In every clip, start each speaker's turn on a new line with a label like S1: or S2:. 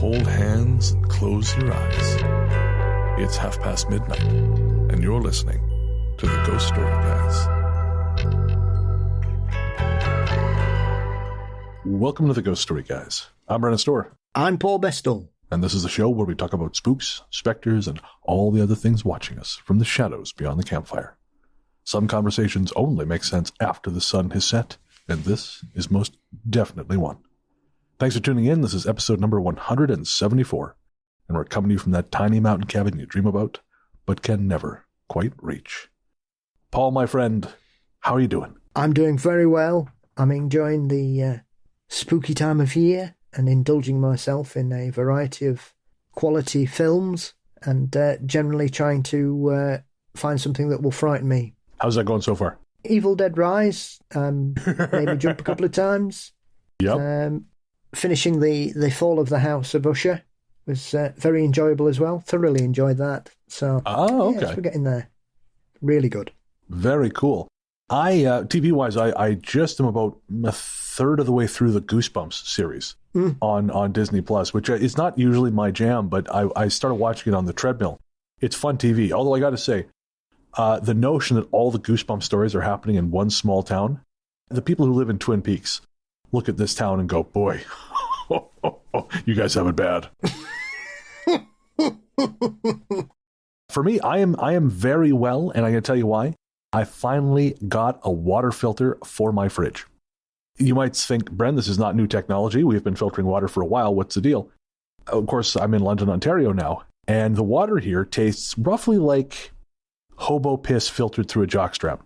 S1: hold hands and close your eyes. It's midnight, and you're listening to the Ghost Story Guys. Welcome to the Ghost Story Guys. I'm Brennan Storr.
S2: I'm Paul Bestall.
S1: And this is the show where we talk about spooks, specters, and all the other things watching us from the shadows beyond the campfire. Some conversations only make sense after the sun has set, and this is most definitely one. Thanks for tuning in. This is episode number 174, and we're coming to you from that tiny mountain cabin you dream about, but can never quite reach. Paul, my friend, how are you doing?
S2: I'm doing very well. I'm enjoying the spooky time of year and indulging myself in a variety of quality films and generally trying to find something that will frighten me.
S1: How's that going so far?
S2: Evil Dead Rise, maybe jump a couple of times.
S1: Yep.
S2: Finishing the Fall of the House of Usher was very enjoyable as well. Thoroughly enjoyed that. So,
S1: okay.
S2: Yes, we're getting there. Really good.
S1: Very cool. TV-wise, I just am about a third of the way through the Goosebumps series on Disney+, which is not usually my jam, but I started watching it on the treadmill. It's fun TV, although I got to say, the notion that all the Goosebumps stories are happening in one small town, the people who live in Twin Peaks look at this town and go, boy, you guys have it bad. For me, I am very well, and I'm going to tell you why. I finally got a water filter for my fridge. You might think, Bren, this is not new technology. We've been filtering water for a while. What's the deal? Of course, I'm in London, Ontario now, and the water here tastes roughly like hobo piss filtered through a jockstrap.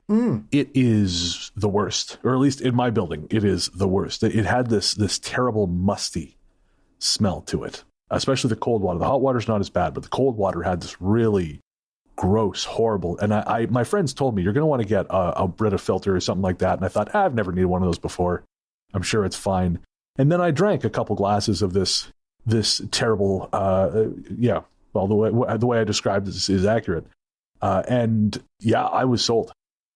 S1: It is the worst, or at least in my building, it is the worst. It had this terrible musty smell to it, especially the cold water. The hot water's not as bad, but the cold water had this really gross, horrible. And my friends told me, you're going to want to get a Brita filter or something like that. And I thought, I've never needed one of those before. I'm sure it's fine. And then I drank a couple glasses of this terrible, well, the way I described this is accurate. And yeah, I was sold.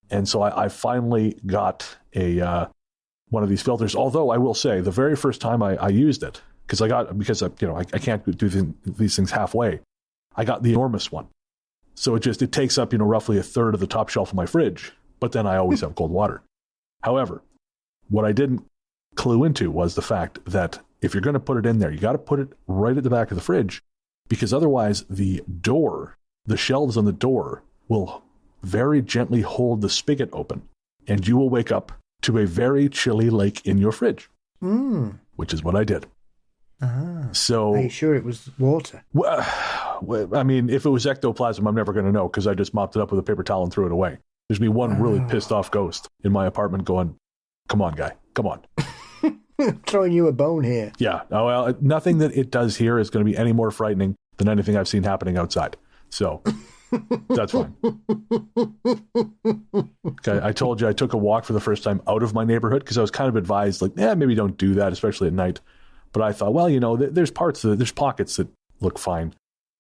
S1: And so I finally got one of these filters. Although I will say, the very first time I used it, because I can't do these things halfway, I got the enormous one. So it takes up, roughly a third of the top shelf of my fridge, but then I always have cold water. However, what I didn't clue into was the fact that if you're going to put it in there, you got to put it right at the back of the fridge, because otherwise the shelves on the door will very gently hold the spigot open, and you will wake up to a very chilly lake in your fridge, which is what I did. So,
S2: are you sure it was water?
S1: I mean, if it was ectoplasm, I'm never going to know because I just mopped it up with a paper towel and threw it away. There's me one really pissed off ghost in my apartment going, come on, guy, come on.
S2: Throwing you a bone here.
S1: Yeah. Oh, well, nothing that it does here is going to be any more frightening than anything I've seen happening outside. So that's fine. Okay, I told you I took a walk for the first time out of my neighborhood because I was kind of advised, maybe don't do that, especially at night. But I thought, well, there's pockets that look fine.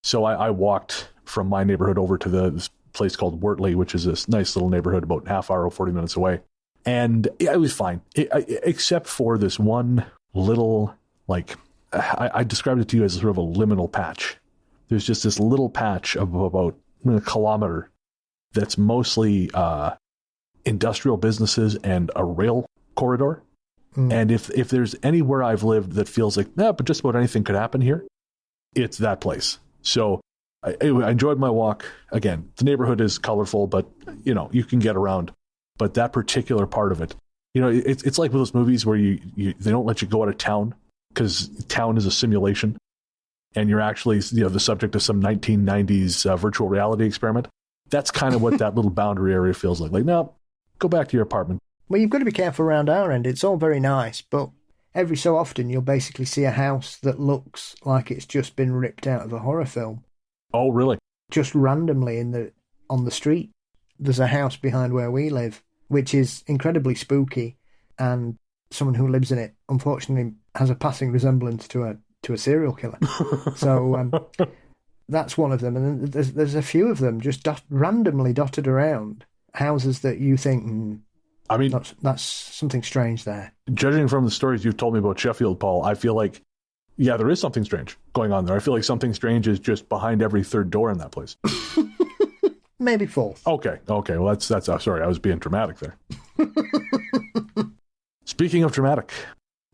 S1: So I walked from my neighborhood over to this place called Wortley, which is this nice little neighborhood about a half hour, 40 minutes away. And it was fine, except for this one little, I described it to you as sort of a liminal patch. There's just this little patch of about a kilometer that's mostly industrial businesses and a rail corridor. And if there's anywhere I've lived that feels like, but just about anything could happen here, it's that place. So I enjoyed my walk. Again, the neighborhood is colorful, but, you can get around. But that particular part of it, it's like with those movies where they don't let you go out of town because town is a simulation. And you're actually, the subject of some 1990s virtual reality experiment. That's kind of what that little boundary area feels like. No, go back to your apartment.
S2: Well, you've got to be careful around our end. It's all very nice, but every so often you'll basically see a house that looks like it's just been ripped out of a horror film.
S1: Oh, really?
S2: Just randomly on the street. There's a house behind where we live, which is incredibly spooky, and someone who lives in it, unfortunately, has a passing resemblance to a serial killer. So that's one of them, and there's a few of them just randomly dotted around houses that you think,
S1: I mean,
S2: that's something strange there.
S1: Judging from the stories you've told me about Sheffield, Paul, I feel like Yeah, there is something strange going on there. I feel like something strange is just behind every third door in that place.
S2: Maybe fourth.
S1: Okay. Well, that's. Sorry, I was being dramatic there. Speaking of dramatic,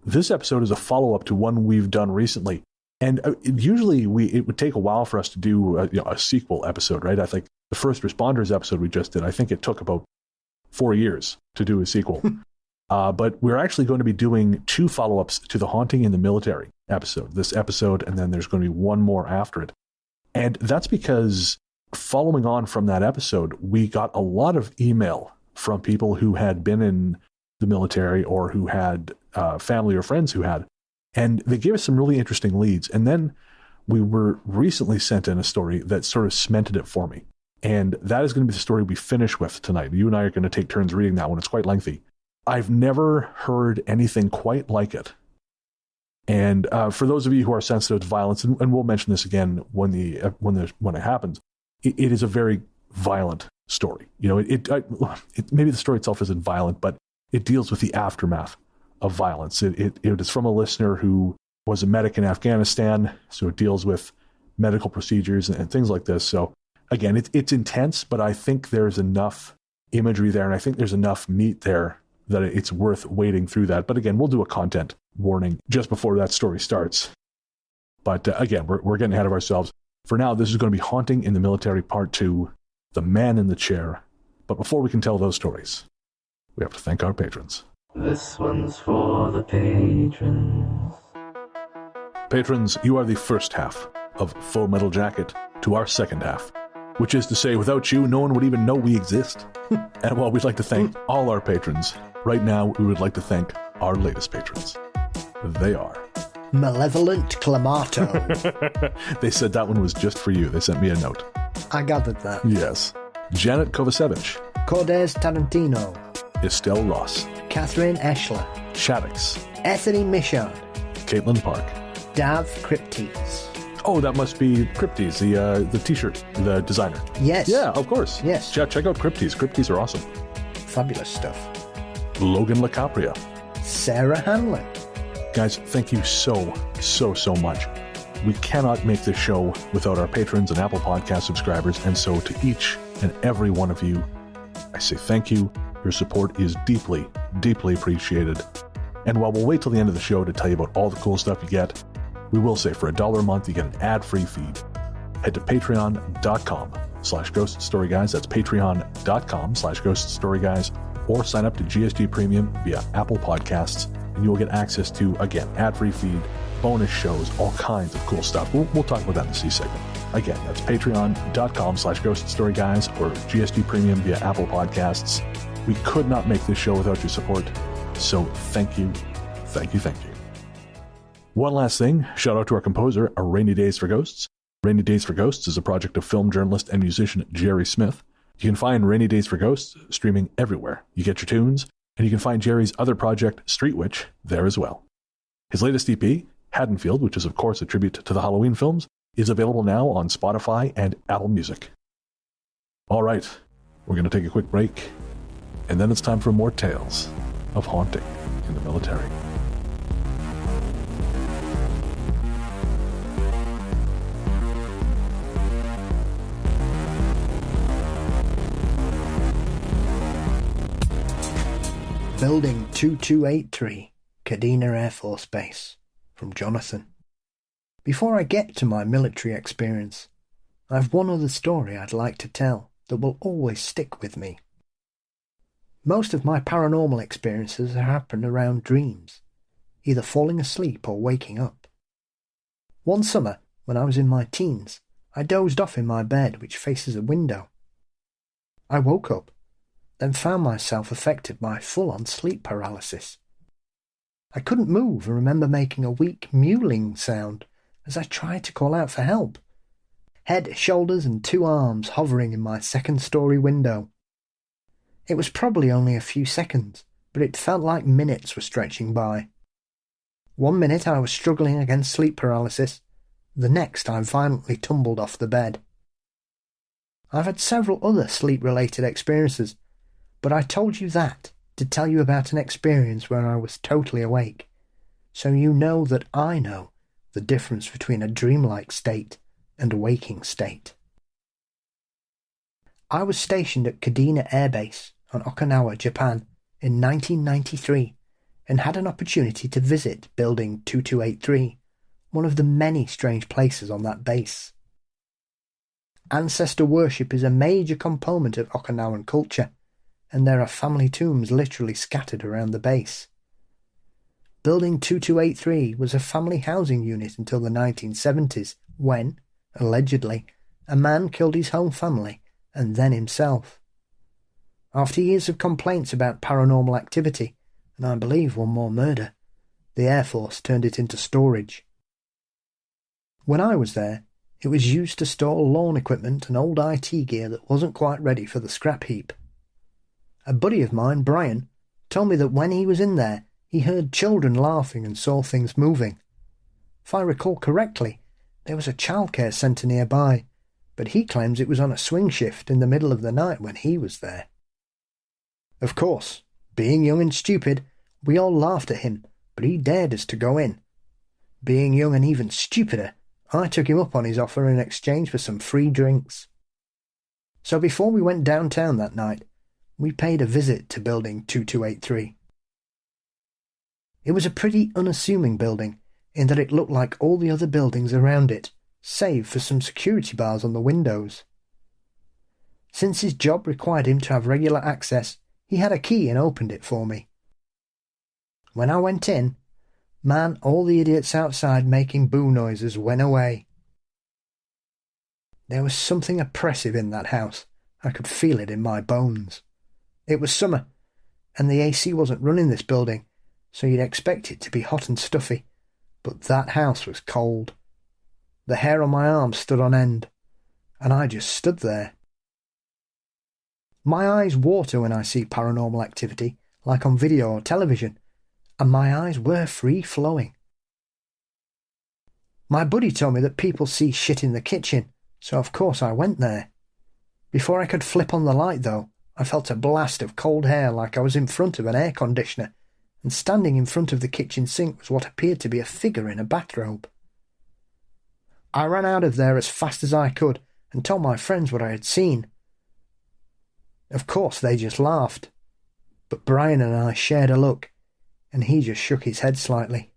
S1: this episode is a follow-up to one we've done recently. And usually it would take a while for us to do a sequel episode, right? I think the first responders episode we just did, I think it took about 4 years to do a sequel. But we're actually going to be doing 2 follow-ups to the Haunting in the Military episode, this episode, and then there's going to be one more after it. And that's because following on from that episode, we got a lot of email from people who had been in the military or who had family or friends who had. And they gave us some really interesting leads. And then we were recently sent in a story that sort of cemented it for me. And that is going to be the story we finish with tonight. You and I are going to take turns reading that one. It's quite lengthy. I've never heard anything quite like it. And for those of you who are sensitive to violence, and we'll mention this again when it happens, it is a very violent story. You know, maybe the story itself isn't violent, but it deals with the aftermath of violence. It is from a listener who was a medic in Afghanistan, so it deals with medical procedures and things like this. So again, it's intense, but I think there's enough imagery there, and I think there's enough meat there that it's worth wading through that. But again, we'll do a content warning just before that story starts. But again, we're getting ahead of ourselves. For now, this is going to be Haunting in the Military Part 2, The Man in the Chair. But before we can tell those stories, we have to thank our patrons.
S3: This one's for the patrons.
S1: Patrons, you are the first half of Full Metal Jacket to our second half, which is to say, without you, no one would even know we exist. And while we'd like to thank all our patrons, right now we would like to thank our latest patrons. They are
S2: Malevolent Clamato.
S1: They said that one was just for you. They sent me a note.
S2: I gathered that.
S1: Yes. Janet Kovacevic,
S2: Cordes Tarantino,
S1: Estelle Ross,
S2: Catherine Eschler,
S1: Shaddix,
S2: Ethany Michaud,
S1: Caitlin Park,
S2: Dav Cryptes.
S1: Oh, that must be Cryptes, the t-shirt, the designer.
S2: Yes.
S1: Yeah, of course.
S2: Yes.
S1: Check out Cryptes. Cryptes are awesome.
S2: Fabulous stuff.
S1: Logan LaCapria.
S2: Sarah Hanlon.
S1: Guys, thank you so much. We cannot make this show without our patrons and Apple Podcast subscribers, and so to each and every one of you, I say thank you. Your support is deeply, deeply appreciated. And while we'll wait till the end of the show to tell you about all the cool stuff you get, we will say for $1 a month, you get an ad-free feed. Head to patreon.com/ghoststoryguys. That's patreon.com/ghoststoryguys. Or sign up to GSG Premium via Apple Podcasts, and you will get access to, again, ad-free feed, bonus shows, all kinds of cool stuff. We'll talk about that in the C segment. Again, that's patreon.com/ghoststoryguys or GSG Premium via Apple Podcasts. We could not make this show without your support, so thank you. One last thing, shout out to our composer, A Rainy Days for Ghosts. Rainy Days for Ghosts is a project of film journalist and musician Jerry Smith. You can find Rainy Days for Ghosts streaming everywhere you get your tunes, and you can find Jerry's other project, Street Witch, there as well. His latest EP, Haddonfield, which is of course a tribute to the Halloween films, is available now on Spotify and Apple Music. All right, we're going to take a quick break, and then it's time for more tales of haunting in the military.
S2: Building 2283, Kadena Air Force Base, from Jonathan. Before I get to my military experience, I have one other story I'd like to tell that will always stick with me. Most of my paranormal experiences have happened around dreams, either falling asleep or waking up. One summer, when I was in my teens, I dozed off in my bed which faces a window. I woke up, then found myself affected by full-on sleep paralysis. I couldn't move and remember making a weak mewling sound as I tried to call out for help. Head, shoulders and 2 arms hovering in my second-story window. It was probably only a few seconds, but it felt like minutes were stretching by. 1 minute I was struggling against sleep paralysis, the next I violently tumbled off the bed. I've had several other sleep-related experiences, but I told you that to tell you about an experience where I was totally awake, so you know that I know the difference between a dreamlike state and a waking state. I was stationed at Kadena Air Base on Okinawa, Japan in 1993 and had an opportunity to visit Building 2283, one of the many strange places on that base. Ancestor worship is a major component of Okinawan culture, and there are family tombs literally scattered around the base. Building 2283 was a family housing unit until the 1970s when, allegedly, a man killed his whole family and then himself. After years of complaints about paranormal activity, and I believe one more murder, the Air Force turned it into storage. When I was there, it was used to store lawn equipment and old IT gear that wasn't quite ready for the scrap heap. A buddy of mine, Brian, told me that when he was in there, he heard children laughing and saw things moving. If I recall correctly, there was a childcare centre nearby, but he claims it was on a swing shift in the middle of the night when he was there. Of course, being young and stupid, we all laughed at him, but he dared us to go in. Being young and even stupider, I took him up on his offer in exchange for some free drinks. So before we went downtown that night, we paid a visit to Building 2283. It was a pretty unassuming building, in that it looked like all the other buildings around it, save for some security bars on the windows. Since his job required him to have regular access, he had a key and opened it for me. When I went in, man, all the idiots outside making boo noises went away. There was something oppressive in that house. I could feel it in my bones. It was summer, and the AC wasn't running this building, so you'd expect it to be hot and stuffy, but that house was cold. The hair on my arm stood on end, and I just stood there. My eyes water when I see paranormal activity, like on video or television, and my eyes were free-flowing. My buddy told me that people see shit in the kitchen, so of course I went there. Before I could flip on the light, though, I felt a blast of cold air like I was in front of an air conditioner, and standing in front of the kitchen sink was what appeared to be a figure in a bathrobe. I ran out of there as fast as I could and told my friends what I had seen. Of course they just laughed, but Brian and I shared a look, and he just shook his head slightly.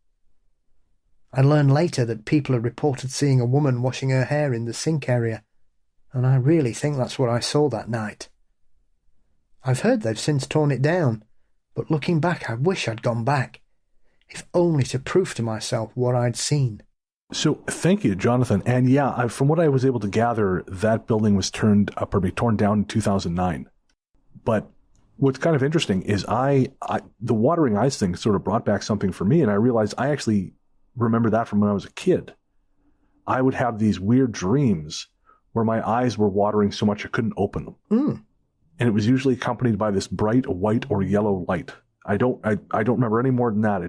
S2: I learned later that people had reported seeing a woman washing her hair in the sink area, and I really think that's what I saw that night. I've heard they've since torn it down, but looking back I wish I'd gone back, if only to prove to myself what I'd seen.
S1: So thank you, Jonathan. And yeah, from what I was able to gather, that building was torn down in 2009. But what's kind of interesting is the watering eyes thing sort of brought back something for me, and I realized I actually remember that from when I was a kid. I would have these weird dreams where my eyes were watering so much I couldn't open them. And it was usually accompanied by this bright white or yellow light. I don't remember any more than that.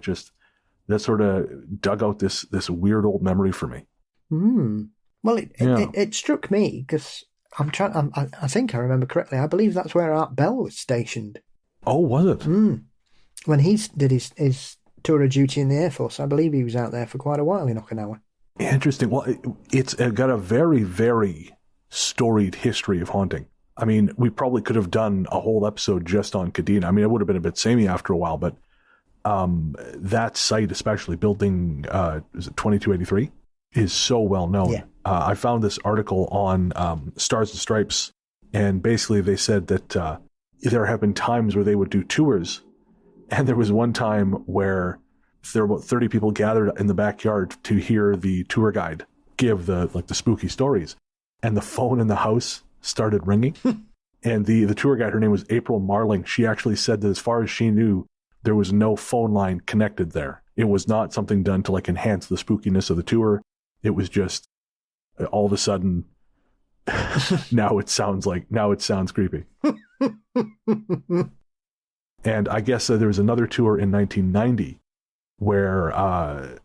S1: That sort of dug out this weird old memory for me.
S2: Well, it struck me because I think I remember correctly. I believe that's where Art Bell was stationed.
S1: Oh, was it?
S2: When he did his tour of duty in the Air Force, I believe he was out there for quite a while in Okinawa.
S1: Interesting. Well, it's got a very, very storied history of haunting. I mean, we probably could have done a whole episode just on Kadena. I mean, it would have been a bit samey after a while, but that site, especially building, is it 2283, is so well known. Yeah. I found this article on Stars and Stripes, and basically they said that there have been times where they would do tours, and there was one time where there were about 30 people gathered in the backyard to hear the tour guide give the spooky stories, and the phone in the house started ringing. And the tour guide, her name was April Marling, she actually said that as far as she knew, there was no phone line connected there. It was not something done to enhance the spookiness of the tour. It was just all of a sudden now it sounds creepy. And I guess there was another tour in 1990 where a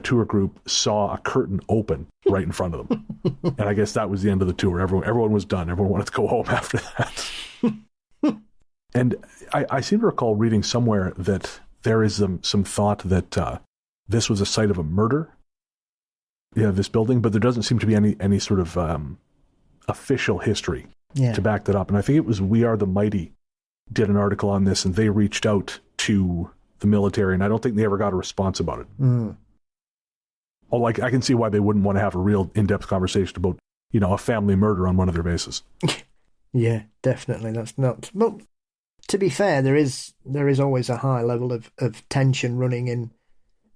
S1: tour group saw a curtain open right in front of them. And I guess that was the end of the tour. Everyone was done. Everyone wanted to go home after that. And I seem to recall reading somewhere that there is some thought that this was a site of a murder, this building, but there doesn't seem to be any sort of official history to back that up. And I think it was We Are the Mighty did an article on this, and they reached out to the military, and I don't think they ever got a response about it. Well, I can see why they wouldn't want to have a real in-depth conversation about, a family murder on one of their bases.
S2: Yeah, definitely. That's not. Well, to be fair, there is always a high level of tension running in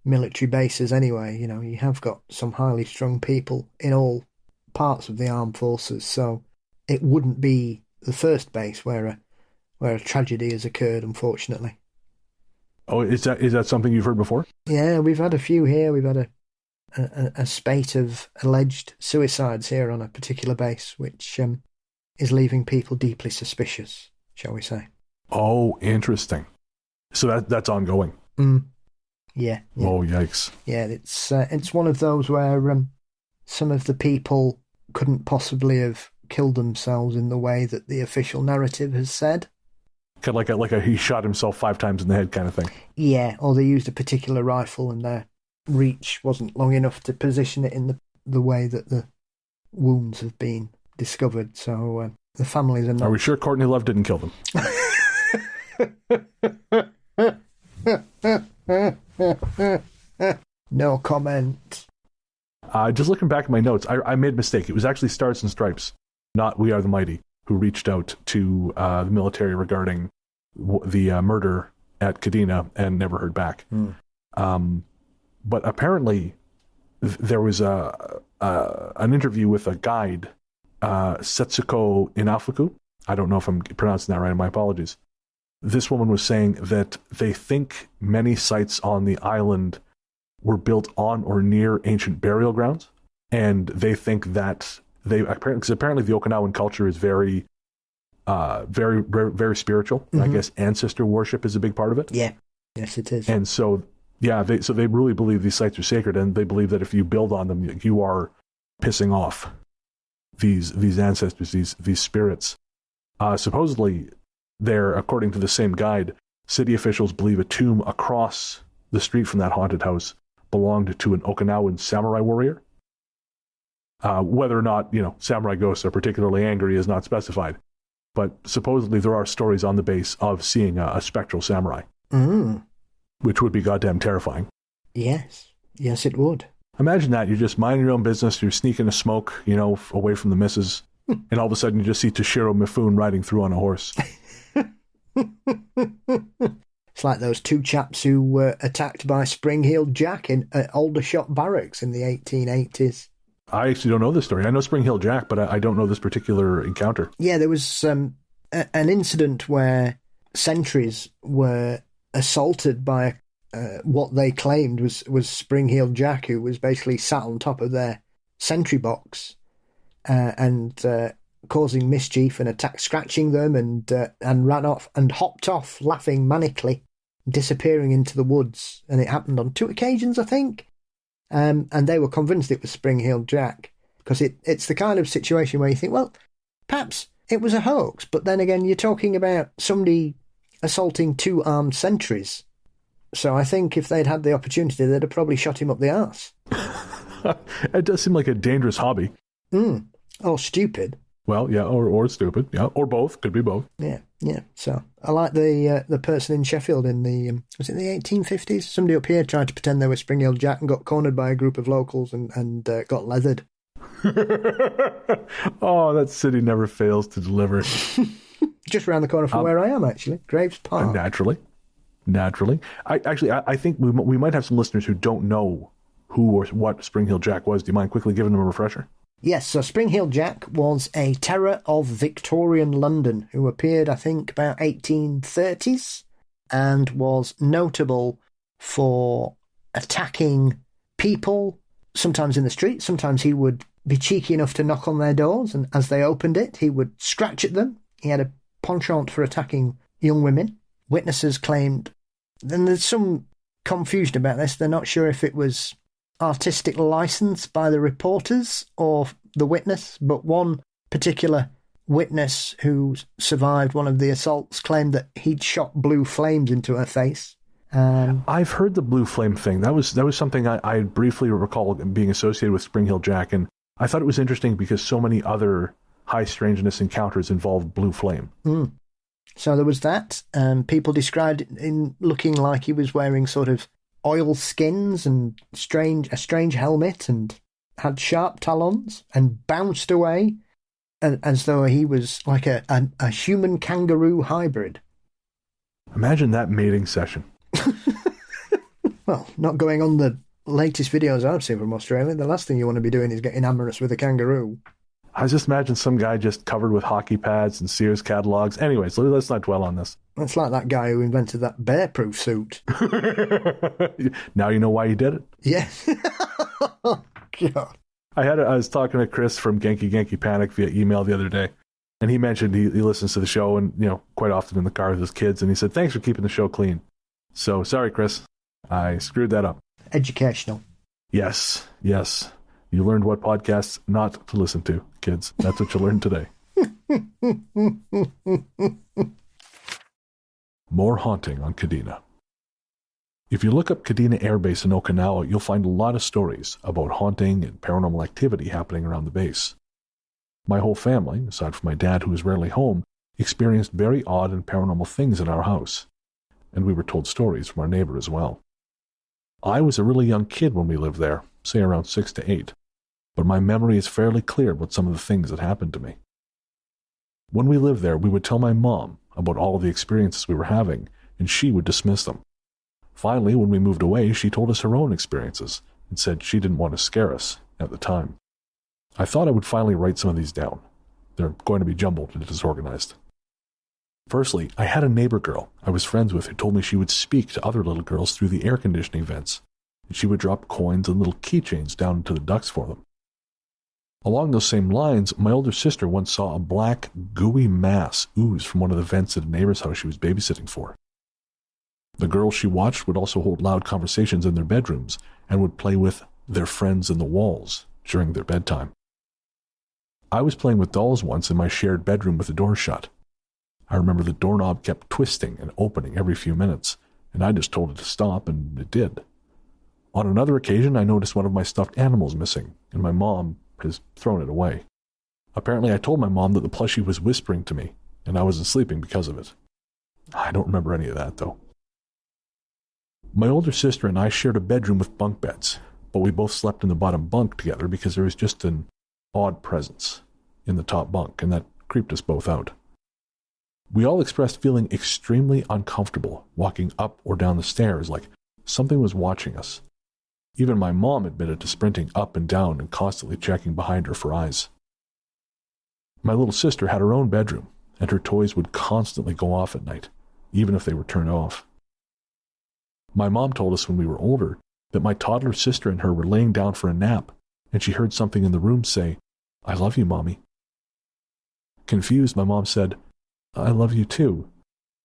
S2: military bases anyway. You have got some highly strung people in all parts of the armed forces, so it wouldn't be the first base where a tragedy has occurred, unfortunately.
S1: Oh, is that something you've heard before?
S2: Yeah, we've had a few here. We've had a spate of alleged suicides here on a particular base, which is leaving people deeply suspicious, shall we say.
S1: Oh, interesting. So that's ongoing.
S2: Yeah.
S1: Oh, yikes.
S2: Yeah, it's one of those where some of the people couldn't possibly have killed themselves in the way that the official narrative has said.
S1: Kind of like a he shot himself 5 times in the head kind of thing.
S2: Yeah, or they used a particular rifle and their reach wasn't long enough to position it in the way that the wounds have been discovered. So the families are not...
S1: Are we sure Courtney Love didn't kill them?
S2: No comment.
S1: Just looking back at my notes, I made a mistake. It was actually Stars and Stripes, not We Are the Mighty, who reached out to the military regarding the murder at Kadena and never heard back. But apparently there was an interview with a guide, Setsuko Inafuku. I don't know if I'm pronouncing that right, my apologies. This woman was saying that they think many sites on the island were built on or near ancient burial grounds, and they think that apparently the Okinawan culture is very, very, very, very spiritual. I guess ancestor worship is a big part of it.
S2: Yeah, yes, it is.
S1: And so, they really believe these sites are sacred, and they believe that if you build on them, you are pissing off these ancestors, these spirits. Supposedly, according to the same guide, city officials believe a tomb across the street from that haunted house belonged to an Okinawan samurai warrior. Whether or not, samurai ghosts are particularly angry is not specified. But supposedly there are stories on the base of seeing a spectral samurai. Which would be goddamn terrifying. Yes,
S2: it would.
S1: Imagine that. You're just minding your own business, you're sneaking a smoke, away from the missus, and all of a sudden you just see Toshiro Mifune riding through on a horse.
S2: It's like those 2 chaps who were attacked by Spring-Heeled Jack at Aldershot Barracks in the 1880s.
S1: I actually don't know this story. I know Spring-Heeled Jack, but I don't know this particular encounter.
S2: Yeah, there was an incident where sentries were assaulted by what they claimed was Spring-Heeled Jack, who was basically sat on top of their sentry box and causing mischief and scratching them and ran off and hopped off laughing manically, disappearing into the woods. And it happened on 2 occasions, I think. And they were convinced it was Spring-Heeled Jack, because it's the kind of situation where you think, well, perhaps it was a hoax, but then again, you're talking about somebody assaulting 2 armed sentries. So I think if they'd had the opportunity, they'd have probably shot him up the arse.
S1: It does seem like a dangerous hobby.
S2: Or stupid.
S1: Well, yeah, or stupid, yeah, or both. Could be both.
S2: Yeah. So I like the person in Sheffield in the was it the 1850s? Somebody up here tried to pretend they were Spring-Heeled Jack and got cornered by a group of locals and got leathered.
S1: Oh, that city never fails to deliver.
S2: Just around the corner from where I am, actually, Graves Park.
S1: Naturally. I think we might have some listeners who don't know who or what Spring-Heeled Jack was. Do you mind quickly giving them a refresher?
S2: Yes, so Spring-Heeled Jack was a terror of Victorian London who appeared, I think, about 1830s and was notable for attacking people, sometimes in the street. Sometimes he would be cheeky enough to knock on their doors, and as they opened it, he would scratch at them. He had a penchant for attacking young women. Witnesses claimed, and there's some confusion about this, they're not sure if it was artistic license by the reporters or the witness, but one particular witness who survived one of the assaults claimed that he'd shot blue flames into her face
S1: I've heard the blue flame thing. That was something I briefly recall being associated with Spring Hill Jack, and I thought it was interesting because so many other high strangeness encounters involved blue flame.
S2: So there was that. People described it in looking like he was wearing sort of oil skins and a strange helmet, and had sharp talons and bounced away as though he was like a human kangaroo hybrid.
S1: Imagine that mating session.
S2: Well, not going on the latest videos I've seen from Australia. The last thing you want to be doing is getting amorous with a kangaroo.
S1: I just imagine some guy just covered with hockey pads and Sears catalogs. Anyways, let's not dwell on this.
S2: That's like that guy who invented that bear-proof suit.
S1: Now you know why he did it?
S2: Yeah. Oh, God.
S1: I was talking to Chris from Genki Panic via email the other day, and he mentioned he listens to the show and, quite often in the car with his kids, and he said, thanks for keeping the show clean. So, sorry, Chris. I screwed that up.
S2: Educational.
S1: Yes. You learned what podcasts not to listen to, kids. That's what you learned today. More haunting on Kadena. If you look up Kadena Air Base in Okinawa, you'll find a lot of stories about haunting and paranormal activity happening around the base. My whole family, aside from my dad who was rarely home, experienced very odd and paranormal things in our house, and we were told stories from our neighbor as well. I was a really young kid when we lived there, say around 6 to 8, but my memory is fairly clear about some of the things that happened to me. When we lived there, we would tell my mom about all of the experiences we were having, and she would dismiss them. Finally, when we moved away, she told us her own experiences and said she didn't want to scare us at the time. I thought I would finally write some of these down. They're going to be jumbled and disorganized. Firstly, I had a neighbor girl I was friends with who told me she would speak to other little girls through the air conditioning vents, and she would drop coins and little keychains down into the ducts for them. Along those same lines, my older sister once saw a black, gooey mass ooze from one of the vents at a neighbor's house she was babysitting for. The girls she watched would also hold loud conversations in their bedrooms and would play with their friends in the walls during their bedtime. I was playing with dolls once in my shared bedroom with the door shut. I remember the doorknob kept twisting and opening every few minutes, and I just told it to stop, and it did. On another occasion, I noticed one of my stuffed animals missing, and my mom has thrown it away. Apparently, I told my mom that the plushie was whispering to me, and I wasn't sleeping because of it. I don't remember any of that, though. My older sister and I shared a bedroom with bunk beds, but we both slept in the bottom bunk together because there was just an odd presence in the top bunk, and that creeped us both out. We all expressed feeling extremely uncomfortable walking up or down the stairs, like something was watching us. Even my mom admitted to sprinting up and down and constantly checking behind her for eyes. My little sister had her own bedroom, and her toys would constantly go off at night, even if they were turned off. My mom told us when we were older that my toddler sister and her were laying down for a nap, and she heard something in the room say, "I love you, Mommy." Confused, my mom said, "I love you too."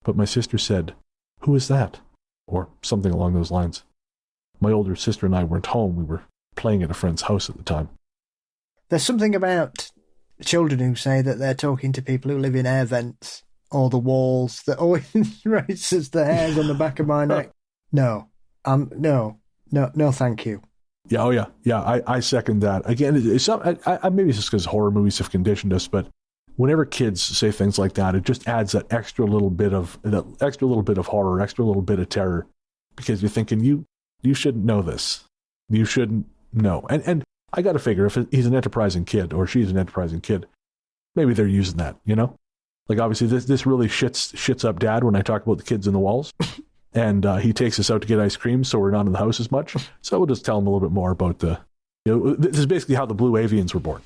S1: But my sister said, "Who is that?" Or something along those lines. My older sister and I weren't home. We were playing at a friend's house at the time.
S2: There's something about children who say that they're talking to people who live in air vents or the walls that always raises the hairs on the back of my neck. No, thank you.
S1: Yeah, I second that. Again, maybe it's just because horror movies have conditioned us, but whenever kids say things like that, it just adds that extra little bit of horror, extra little bit of terror, because you're thinking you shouldn't know this, you shouldn't know. And I got to figure if he's an enterprising kid or she's an enterprising kid, maybe they're using that, Like obviously this really shits up Dad when I talk about the kids in the walls. And he takes us out to get ice cream, so we're not in the house as much. So we'll just tell him a little bit more about this is basically how the blue avians were born.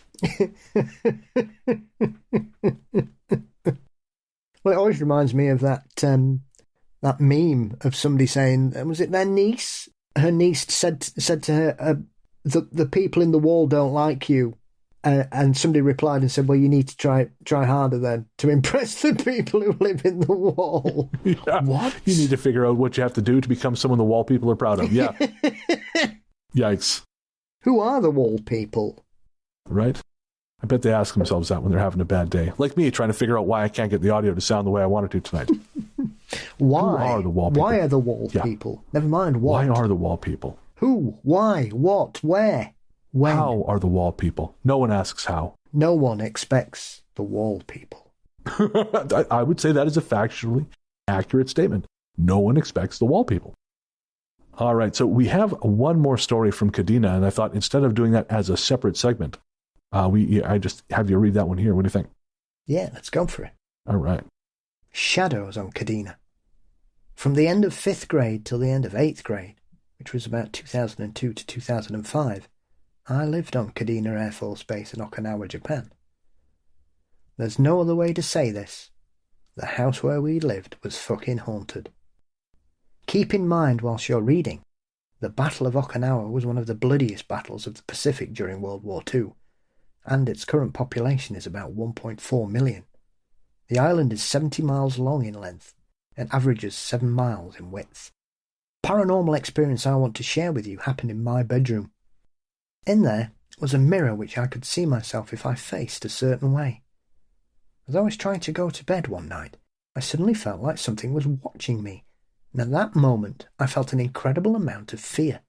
S2: Well, it always reminds me of that meme of somebody saying, was it their niece? Her niece said to her, the people in the wall don't like you. And somebody replied and said, well, you need to try harder then to impress the people who live in the wall.
S1: Yeah.
S2: What?
S1: You need to figure out what you have to do to become someone the wall people are proud of. Yeah. Yikes.
S2: Who are the wall people?
S1: Right? I bet they ask themselves that when they're having a bad day. Like me, trying to figure out why I can't get the audio to sound the way I want it to tonight.
S2: Why?
S1: Who are the wall people?
S2: Why are the wall people? Never mind what.
S1: Why are the wall people?
S2: Who? Why? What? Where? When?
S1: How are the wall people? No one asks how.
S2: No one expects the wall people.
S1: I would say that is a factually accurate statement. No one expects the wall people. All right, so we have one more story from Kadena, and I thought instead of doing that as a separate segment, I just have you read that one here. What do you think?
S2: Yeah, let's go for it.
S1: All right.
S2: Shadows on Kadena. From the end of 5th grade till the end of 8th grade, which was about 2002 to 2005, I lived on Kadena Air Force Base in Okinawa, Japan. There's no other way to say this. The house where we lived was fucking haunted. Keep in mind whilst you're reading, the Battle of Okinawa was one of the bloodiest battles of the Pacific during World War II, and its current population is about 1.4 million. The island is 70 miles long in length and averages 7 miles in width. Paranormal experience I want to share with you happened in my bedroom. In there was a mirror which I could see myself if I faced a certain way. As I was trying to go to bed one night, I suddenly felt like something was watching me, and at that moment I felt an incredible amount of fear.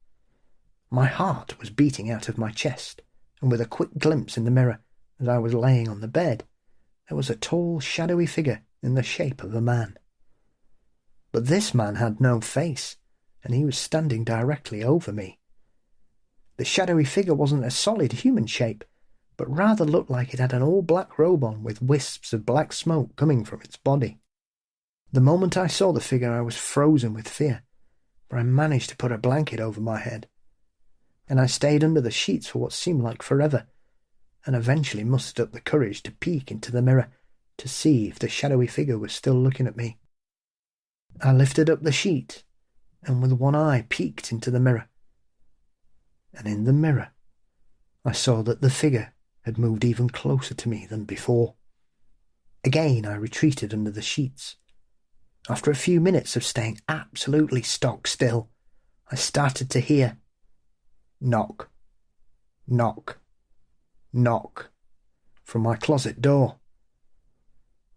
S2: My heart was beating out of my chest, and with a quick glimpse in the mirror, as I was laying on the bed, there was a tall, shadowy figure in the shape of a man. But this man had no face, and he was standing directly over me. The shadowy figure wasn't a solid human shape, but rather looked like it had an all-black robe on with wisps of black smoke coming from its body. The moment I saw the figure, I was frozen with fear, but I managed to put a blanket over my head, and I stayed under the sheets for what seemed like forever, and eventually mustered up the courage to peek into the mirror to see if the shadowy figure was still looking at me. I lifted up the sheet, and with one eye peeked into the mirror, and in the mirror I saw that the figure had moved even closer to me than before. Again I retreated under the sheets. After a few minutes of staying absolutely stock still, I started to hear knock, knock, knock from my closet door.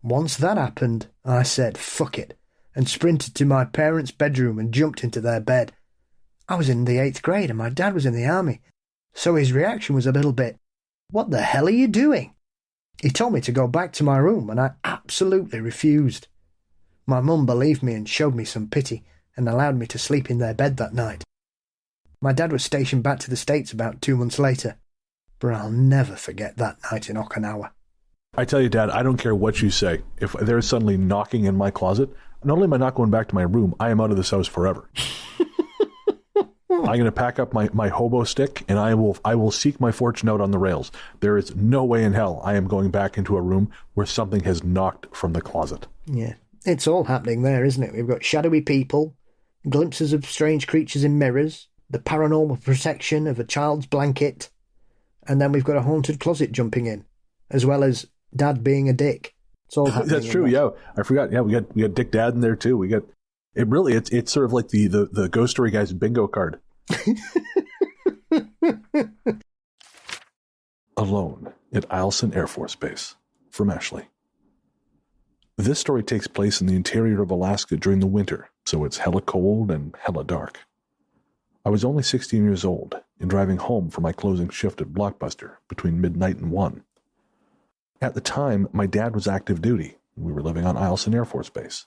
S2: Once that happened, I said fuck it and sprinted to my parents' bedroom and jumped into their bed. I was in the 8th grade and my dad was in the army, so his reaction was a little bit, "What the hell are you doing?" He told me to go back to my room and I absolutely refused. My mum believed me and showed me some pity and allowed me to sleep in their bed that night. My dad was stationed back to the States about 2 months later, but I'll never forget that night in Okinawa.
S1: I tell you, Dad, I don't care what you say. If there's suddenly knocking in my closet, not only am I not going back to my room, I am out of this house forever. I'm going to pack up my hobo stick and I will seek my fortune out on the rails. There is no way in hell I am going back into a room where something has knocked from the closet.
S2: Yeah, it's all happening there, isn't it? We've got shadowy people, glimpses of strange creatures in mirrors, the paranormal protection of a child's blanket, and then we've got a haunted closet jumping in, as well as Dad being a dick. It's all happening.
S1: That's true. Yeah, I forgot. Yeah, we got Dick Dad in there too. We got it. Really, it's sort of like the Ghost Story guy's bingo card. Alone at Eielson Air Force Base, from Ashley. This story takes place in the interior of Alaska during the winter, so it's hella cold and hella dark. I was only 16 years old and driving home for my closing shift at Blockbuster between midnight and 1. At the time, my dad was active duty. We were living on Eielson Air Force Base.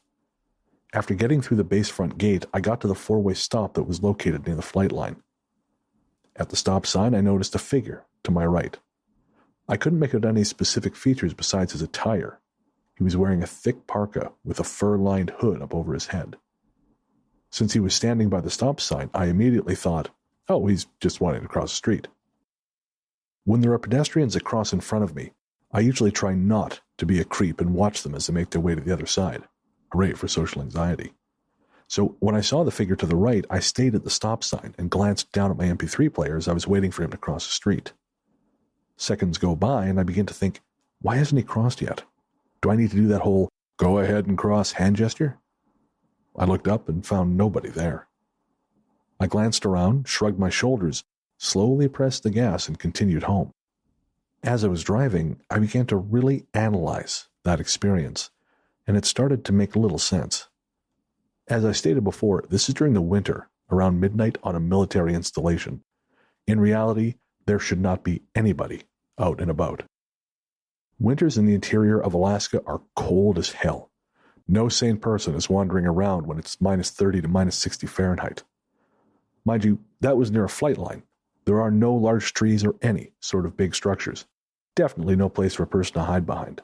S1: After getting through the base front gate, I got to the four-way stop that was located near the flight line. At the stop sign, I noticed a figure to my right. I couldn't make out any specific features besides his attire. He was wearing a thick parka with a fur-lined hood up over his head. Since he was standing by the stop sign, I immediately thought, oh, he's just wanting to cross the street. When there are pedestrians that cross in front of me, I usually try not to be a creep and watch them as they make their way to the other side. Hooray for social anxiety. So when I saw the figure to the right, I stayed at the stop sign and glanced down at my MP3 player as I was waiting for him to cross the street. Seconds go by and I begin to think, why hasn't he crossed yet? Do I need to do that whole go ahead and cross hand gesture? I looked up and found nobody there. I glanced around, shrugged my shoulders, slowly pressed the gas and continued home. As I was driving, I began to really analyze that experience, and it started to make little sense. As I stated before, this is during the winter, around midnight on a military installation. In reality, there should not be anybody out and about. Winters in the interior of Alaska are cold as hell. No sane person is wandering around when it's minus 30 to minus 60 Fahrenheit. Mind you, that was near a flight line. There are no large trees or any sort of big structures. Definitely no place for a person to hide behind.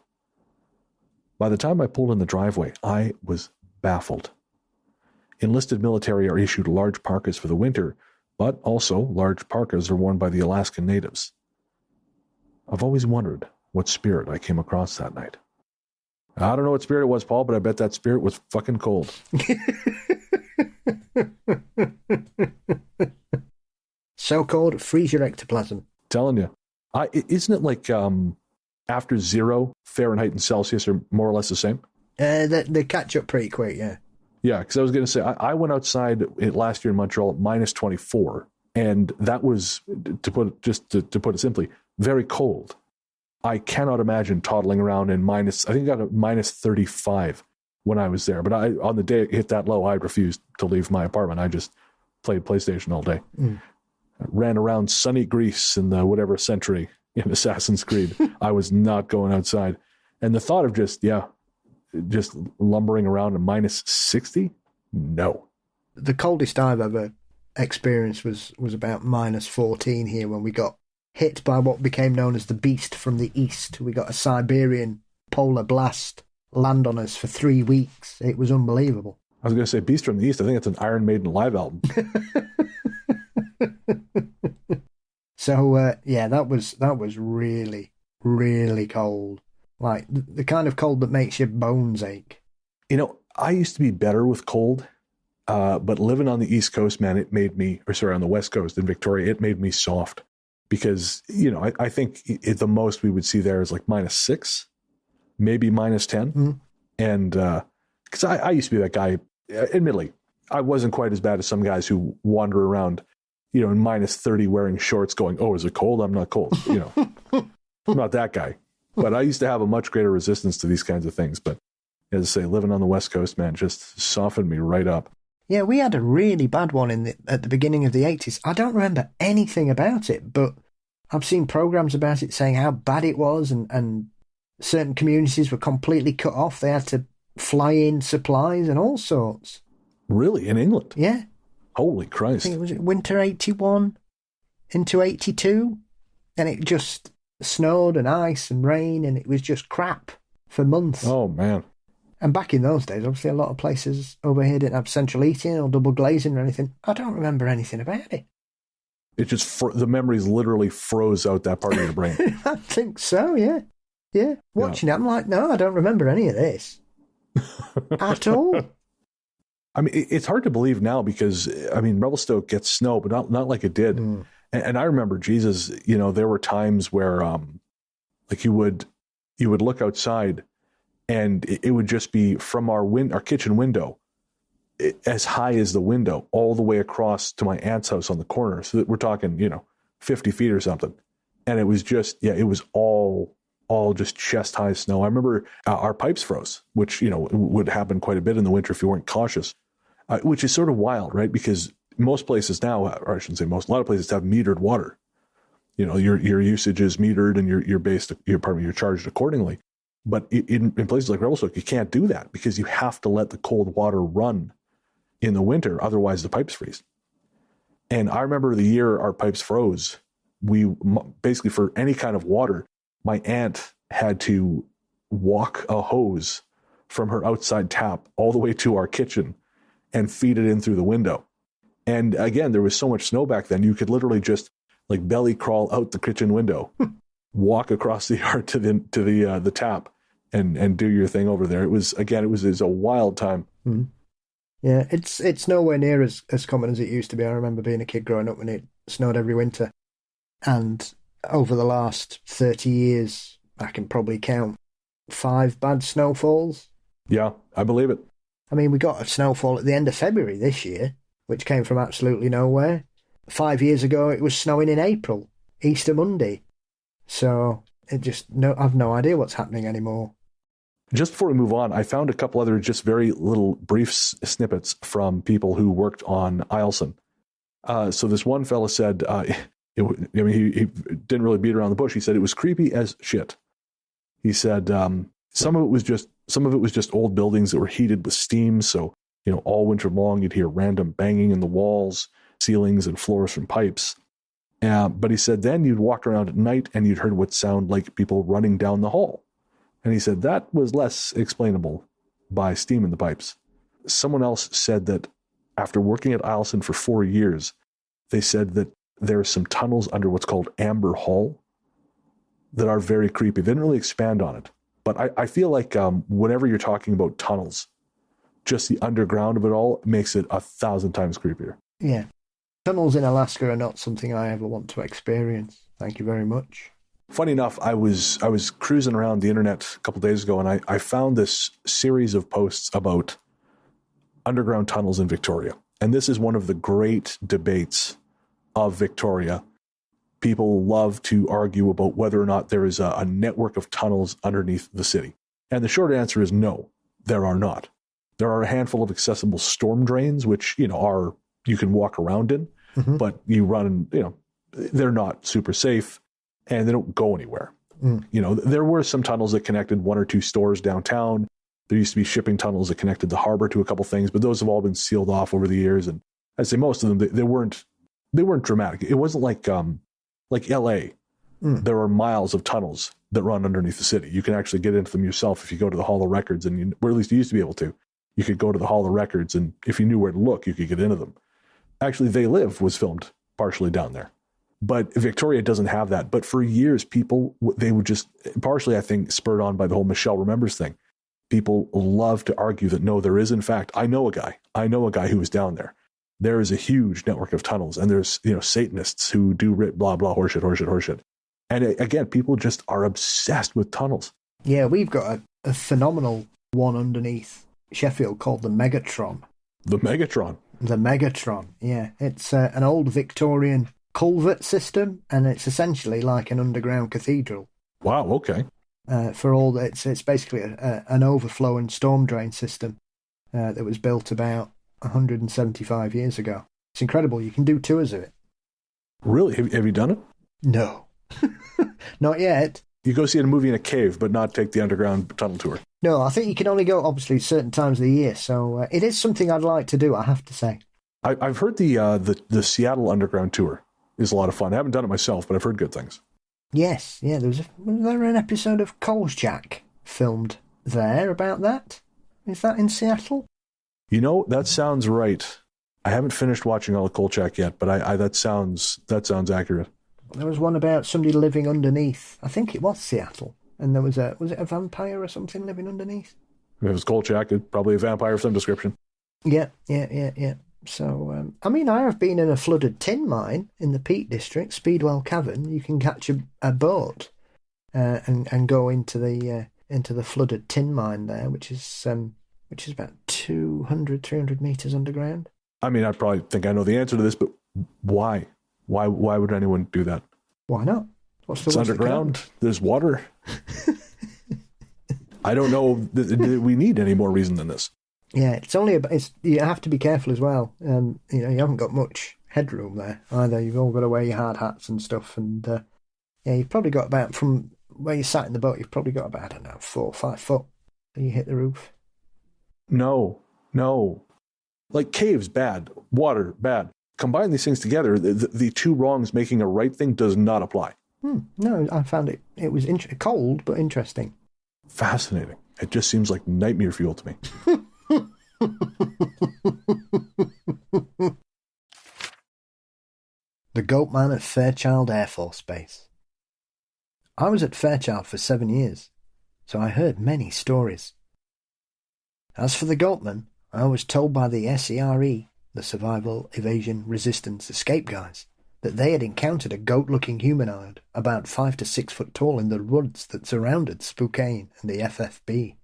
S1: By the time I pulled in the driveway, I was baffled. Enlisted military are issued large parkas for the winter, but also large parkas are worn by the Alaskan natives. I've always wondered what spirit I came across that night. I don't know what spirit it was, Paul, but I bet that spirit was fucking cold.
S2: So cold, freeze your ectoplasm.
S1: Telling you. Isn't it like after 0 Fahrenheit and Celsius are more or less the same?
S2: They catch up pretty quick, yeah.
S1: Yeah, because I was going to say, I went outside last year in Montreal at minus 24, and that was, to put it simply, very cold. I cannot imagine toddling around in minus, I think I got a minus 35 when I was there. But on the day it hit that low, I refused to leave my apartment. I just played PlayStation all day. I ran around sunny Greece in the whatever century in Assassin's Creed. I was not going outside. And the thought of just lumbering around at minus 60? No.
S2: The coldest I've ever experienced was about minus 14 here when we got hit by what became known as the beast from the east. We got a Siberian polar blast land on us for 3 weeks. It was unbelievable.
S1: I was going to say Beast from the East. I think it's an Iron Maiden live album.
S2: So, yeah, that was really, really cold. Like, the kind of cold that makes your bones ache.
S1: You know, I used to be better with cold, but living on the East Coast, man, on the West Coast in Victoria, it made me soft. Because, you know, I think the most we would see there is like minus 6, maybe minus 10. Mm-hmm. And because I used to be that guy, admittedly, I wasn't quite as bad as some guys who wander around, you know, in minus 30 wearing shorts going, oh, is it cold? I'm not cold. You know, I'm not that guy. But I used to have a much greater resistance to these kinds of things. But as I say, living on the West Coast, man, just softened me right up.
S2: Yeah, we had a really bad one at the beginning of the 80s. I don't remember anything about it, but I've seen programs about it saying how bad it was and certain communities were completely cut off. They had to fly in supplies and all sorts.
S1: Really? In England?
S2: Yeah.
S1: Holy Christ.
S2: I think it was winter 81 into 82, and it just snowed and ice and rain, and it was just crap for months.
S1: Oh, man.
S2: And back in those days, obviously a lot of places over here didn't have central heating or double glazing or anything. I don't remember anything about it.
S1: It just, the memories literally froze out that part of your brain.
S2: I think so, yeah. Yeah. Watching it, I'm like, no, I don't remember any of this. At all.
S1: I mean, it's hard to believe now because, I mean, Revelstoke gets snow, but not like it did. Mm. And I remember, Jesus, you know, there were times where, like you would look outside and it would just be from our kitchen window, as high as the window, all the way across to my aunt's house on the corner. So that we're talking, you know, 50 feet or something. And it was just, yeah, it was all just chest high snow. I remember our pipes froze, which, you know, would happen quite a bit in the winter if you weren't cautious, which is sort of wild, right? Because most places now, or I shouldn't say most, a lot of places have metered water. You know, your usage is metered and you're charged accordingly. But in places like Revelstoke, you can't do that because you have to let the cold water run in the winter. Otherwise, the pipes freeze. And I remember the year our pipes froze, we basically, for any kind of water, my aunt had to walk a hose from her outside tap all the way to our kitchen and feed it in through the window. And again, there was so much snow back then, you could literally just like belly crawl out the kitchen window, walk across the yard to the tap and do your thing over there. It was a wild time.
S2: Mm-hmm. Yeah, it's nowhere near as common as it used to be. I remember being a kid growing up when it snowed every winter. And over the last 30 years, I can probably count 5 bad snowfalls.
S1: Yeah, I believe it.
S2: I mean, we got a snowfall at the end of February this year, which came from absolutely nowhere. 5 years ago, it was snowing in April, Easter Monday. So I've no idea what's happening anymore.
S1: Just before we move on, I found a couple other just very little brief snippets from people who worked on Eielson. So this one fella said, he didn't really beat around the bush. He said it was creepy as shit. He said some of it was just old buildings that were heated with steam. So all winter long you'd hear random banging in the walls, ceilings, and floors from pipes. But he said then you'd walk around at night and you'd heard what sounded like people running down the hall. And he said that was less explainable by steam in the pipes. Someone else said that after working at Eielson for 4 years, they said that there are some tunnels under what's called Amber Hall that are very creepy. They didn't really expand on it. But I feel like whenever you're talking about tunnels, just the underground of it all makes it 1,000 times creepier.
S2: Yeah. Tunnels in Alaska are not something I ever want to experience. Thank you very much.
S1: Funny enough, I was cruising around the internet a couple days ago, and I found this series of posts about underground tunnels in Victoria. And this is one of the great debates of Victoria. People love to argue about whether or not there is a network of tunnels underneath the city. And the short answer is no, there are not. There are a handful of accessible storm drains, which, you can walk around in, but you run, they're not super safe. And they don't go anywhere. There were some tunnels that connected 1 or 2 stores downtown. There used to be shipping tunnels that connected the harbor to a couple things, but those have all been sealed off over the years. And I'd say most of them, they weren't dramatic. It wasn't like LA. There are miles of tunnels that run underneath the city. You can actually get into them yourself if you go to the Hall of Records, or at least you used to be able to. You could go to the Hall of Records, and if you knew where to look, you could get into them. Actually, They Live was filmed partially down there. But Victoria doesn't have that. But for years, people, they would just, partially, I think, spurred on by the whole Michelle Remembers thing. People love to argue that, no, there is, in fact, I know a guy who was down there. There is a huge network of tunnels, and there's, Satanists who do blah, blah, horseshit. And again, people just are obsessed with tunnels.
S2: Yeah, we've got a phenomenal one underneath Sheffield called the Megatron.
S1: The Megatron?
S2: The Megatron, yeah. It's an old Victorian culvert system, and it's essentially like an underground cathedral.
S1: Wow, okay.
S2: It's basically an overflow and storm drain system that was built about 175 years ago. It's incredible. You can do tours of it.
S1: Really? Have you done it?
S2: No. Not yet.
S1: You go see a movie in a cave, but not take the underground tunnel tour.
S2: No, I think you can only go, obviously, certain times of the year, so it is something I'd like to do, I have to say.
S1: I've heard the Seattle underground tour is a lot of fun. I haven't done it myself, but I've heard good things.
S2: Yes, yeah, was there an episode of Kolchak filmed there about that? Is that in Seattle?
S1: That sounds right. I haven't finished watching all of Kolchak yet, but that sounds accurate.
S2: There was one about somebody living underneath. I think it was Seattle, and was it a vampire or something living underneath?
S1: If it was Kolchak, it's probably a vampire of some description.
S2: Yeah. So, I have been in a flooded tin mine in the Peak District, Speedwell Cavern. You can catch a boat and go into the flooded tin mine there, which is about 200, 300 meters underground. I
S1: probably think I know the answer to this, but why? Why would anyone do that?
S2: Why not?
S1: It's underground. There's water. I don't know that we need any more reason than this.
S2: Yeah, you have to be careful as well. You haven't got much headroom there either. You've all got to wear your hard hats and stuff. And you've probably got about, from where you sat in the boat, you've probably got about, 4 or 5 foot till you hit the roof. No. Like caves, bad. Water, bad. Combine these things together, the two wrongs making a right thing does not apply. No, I found it was cold, but interesting.
S1: Fascinating. It just seems like nightmare fuel to me.
S2: The Goatman at Fairchild Air Force Base. I was at Fairchild for 7 years, so I heard many stories. As for the Goatman, I was told by the SERE, the Survival, Evasion, Resistance Escape guys, that they had encountered a goat-looking humanoid about 5 to 6 foot tall in the woods that surrounded Spokane and the FFB.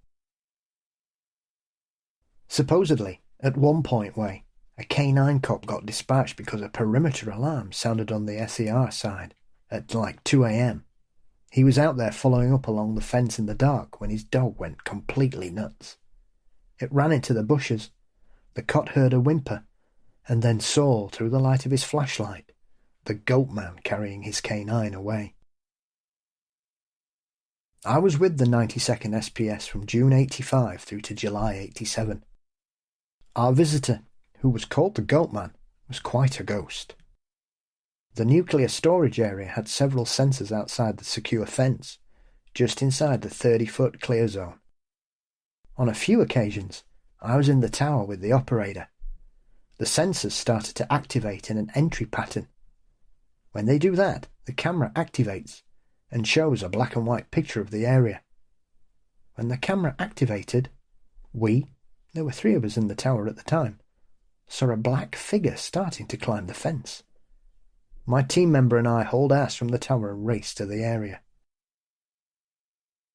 S2: Supposedly, at one point way, a K9 cop got dispatched because a perimeter alarm sounded on the SER side at 2 a.m. He was out there following up along the fence in the dark when his dog went completely nuts. It ran into the bushes. The cot heard a whimper, and then saw, through the light of his flashlight, the goat man carrying his canine away. I was with the 92nd SPS from June 85 through to July 87. Our visitor, who was called the goat man, was quite a ghost. The nuclear storage area had several sensors outside the secure fence, just inside the 30-foot clear zone. On a few occasions, I was in the tower with the operator. The sensors started to activate in an entry pattern. When they do that, the camera activates and shows a black and white picture of the area. When the camera activated, there were 3 of us in the tower at the time, saw a black figure starting to climb the fence. My team member and I hauled ass from the tower and raced to the area.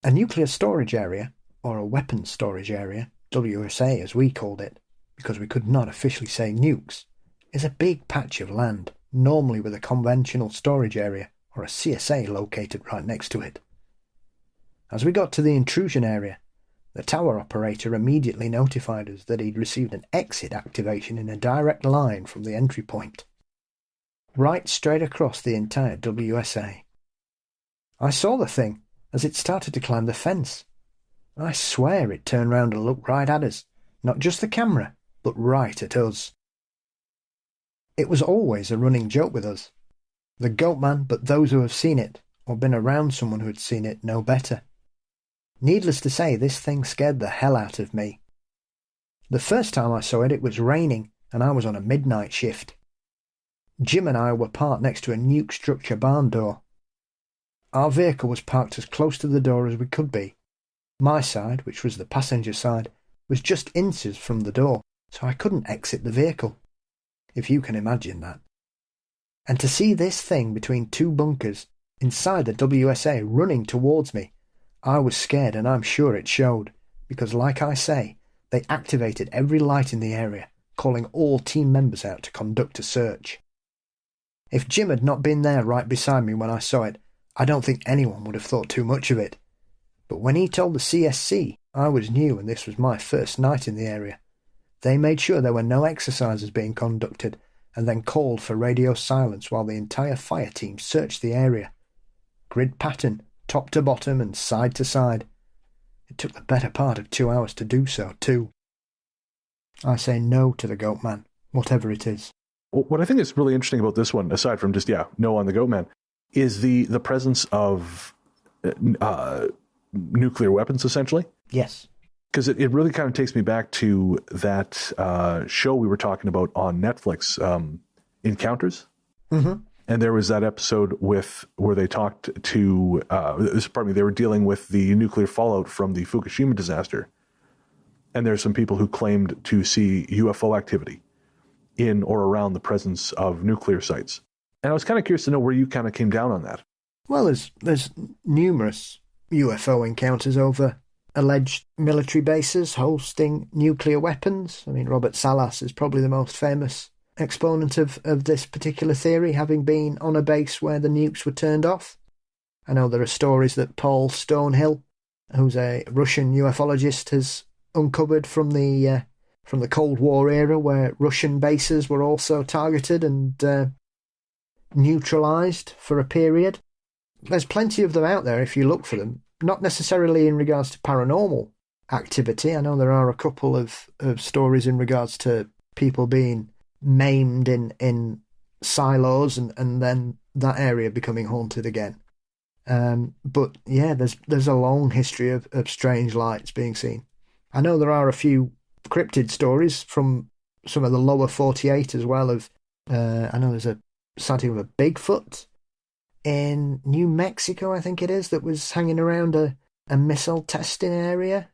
S2: A nuclear storage area, or a weapons storage area, WSA as we called it, because we could not officially say nukes, is a big patch of land, normally with a conventional storage area or a CSA located right next to it. As we got to the intrusion area, the tower operator immediately notified us that he'd received an exit activation in a direct line from the entry point, right straight across the entire WSA. I saw the thing as it started to climb the fence. I swear it turned round and looked right at us, not just the camera, but right at us. It was always a running joke with us. The goat man, but those who have seen it, or been around someone who had seen it, know better. Needless to say, this thing scared the hell out of me. The first time I saw it, it was raining, and I was on a midnight shift. Jim and I were parked next to a nuke structure barn door. Our vehicle was parked as close to the door as we could be. My side, which was the passenger side, was just inches from the door, so I couldn't exit the vehicle, if you can imagine that. And to see this thing between 2 bunkers, inside the WSA, running towards me, I was scared, and I'm sure it showed, because like I say, they activated every light in the area, calling all team members out to conduct a search. If Jim had not been there right beside me when I saw it, I don't think anyone would have thought too much of it. But when he told the CSC, I was new and this was my first night in the area. They made sure there were no exercises being conducted, and then called for radio silence while the entire fire team searched the area. Grid pattern, top to bottom and side to side. It took the better part of 2 hours to do so, too. I say no to the goat man, whatever it is.
S1: What I think is really interesting about this one, aside from just, no on the goat man, is the presence of nuclear weapons, essentially.
S2: Yes.
S1: Because it really kind of takes me back to that show we were talking about on Netflix, Encounters.
S2: Mm-hmm.
S1: And there was that episode where they talked to, they were dealing with the nuclear fallout from the Fukushima disaster. And there's some people who claimed to see UFO activity in or around the presence of nuclear sites. And I was kind of curious to know where you kind of came down on that.
S2: Well, there's numerous UFO encounters over alleged military bases hosting nuclear weapons. I mean, Robert Salas is probably the most famous exponent of this particular theory, having been on a base where the nukes were turned off. I know there are stories that Paul Stonehill, who's a Russian ufologist, has uncovered from the Cold War era, where Russian bases were also targeted and neutralized for a period. There's plenty of them out there if you look for them, not necessarily in regards to paranormal activity. I know there are a couple of stories in regards to people being maimed in silos and then that area becoming haunted again. But yeah, there's a long history of strange lights being seen. I know there are a few cryptid stories from some of the lower 48 as well. I know there's a sighting of a Bigfoot in New Mexico, I think it is, that was hanging around a missile testing area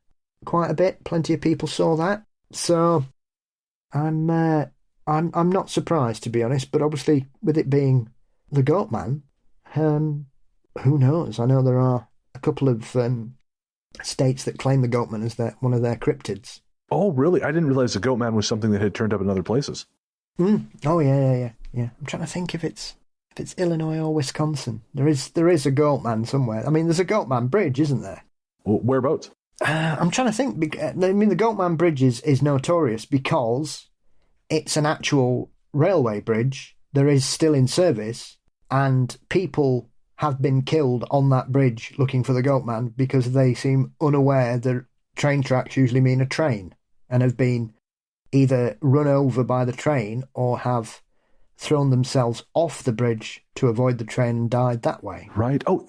S2: quite a bit. Plenty of people saw that. So I'm not surprised, to be honest, but obviously with it being the Goat Man, who knows? I know there are a couple of states that claim the Goat Man as one of their cryptids.
S1: Oh, really? I didn't realize the Goat Man was something that had turned up in other places.
S2: Oh, yeah. I'm trying to think if it's if it's Illinois or Wisconsin. There is a Goatman somewhere. I mean, there's a Goatman Bridge, isn't there?
S1: Whereabouts?
S2: I'm trying to think. I mean, the Goatman Bridge is notorious because it's an actual railway bridge. There is still in service, and people have been killed on that bridge looking for the Goatman because they seem unaware that train tracks usually mean a train and have been either run over by the train or have thrown themselves off the bridge to avoid the train and died that way.
S1: Right. Oh,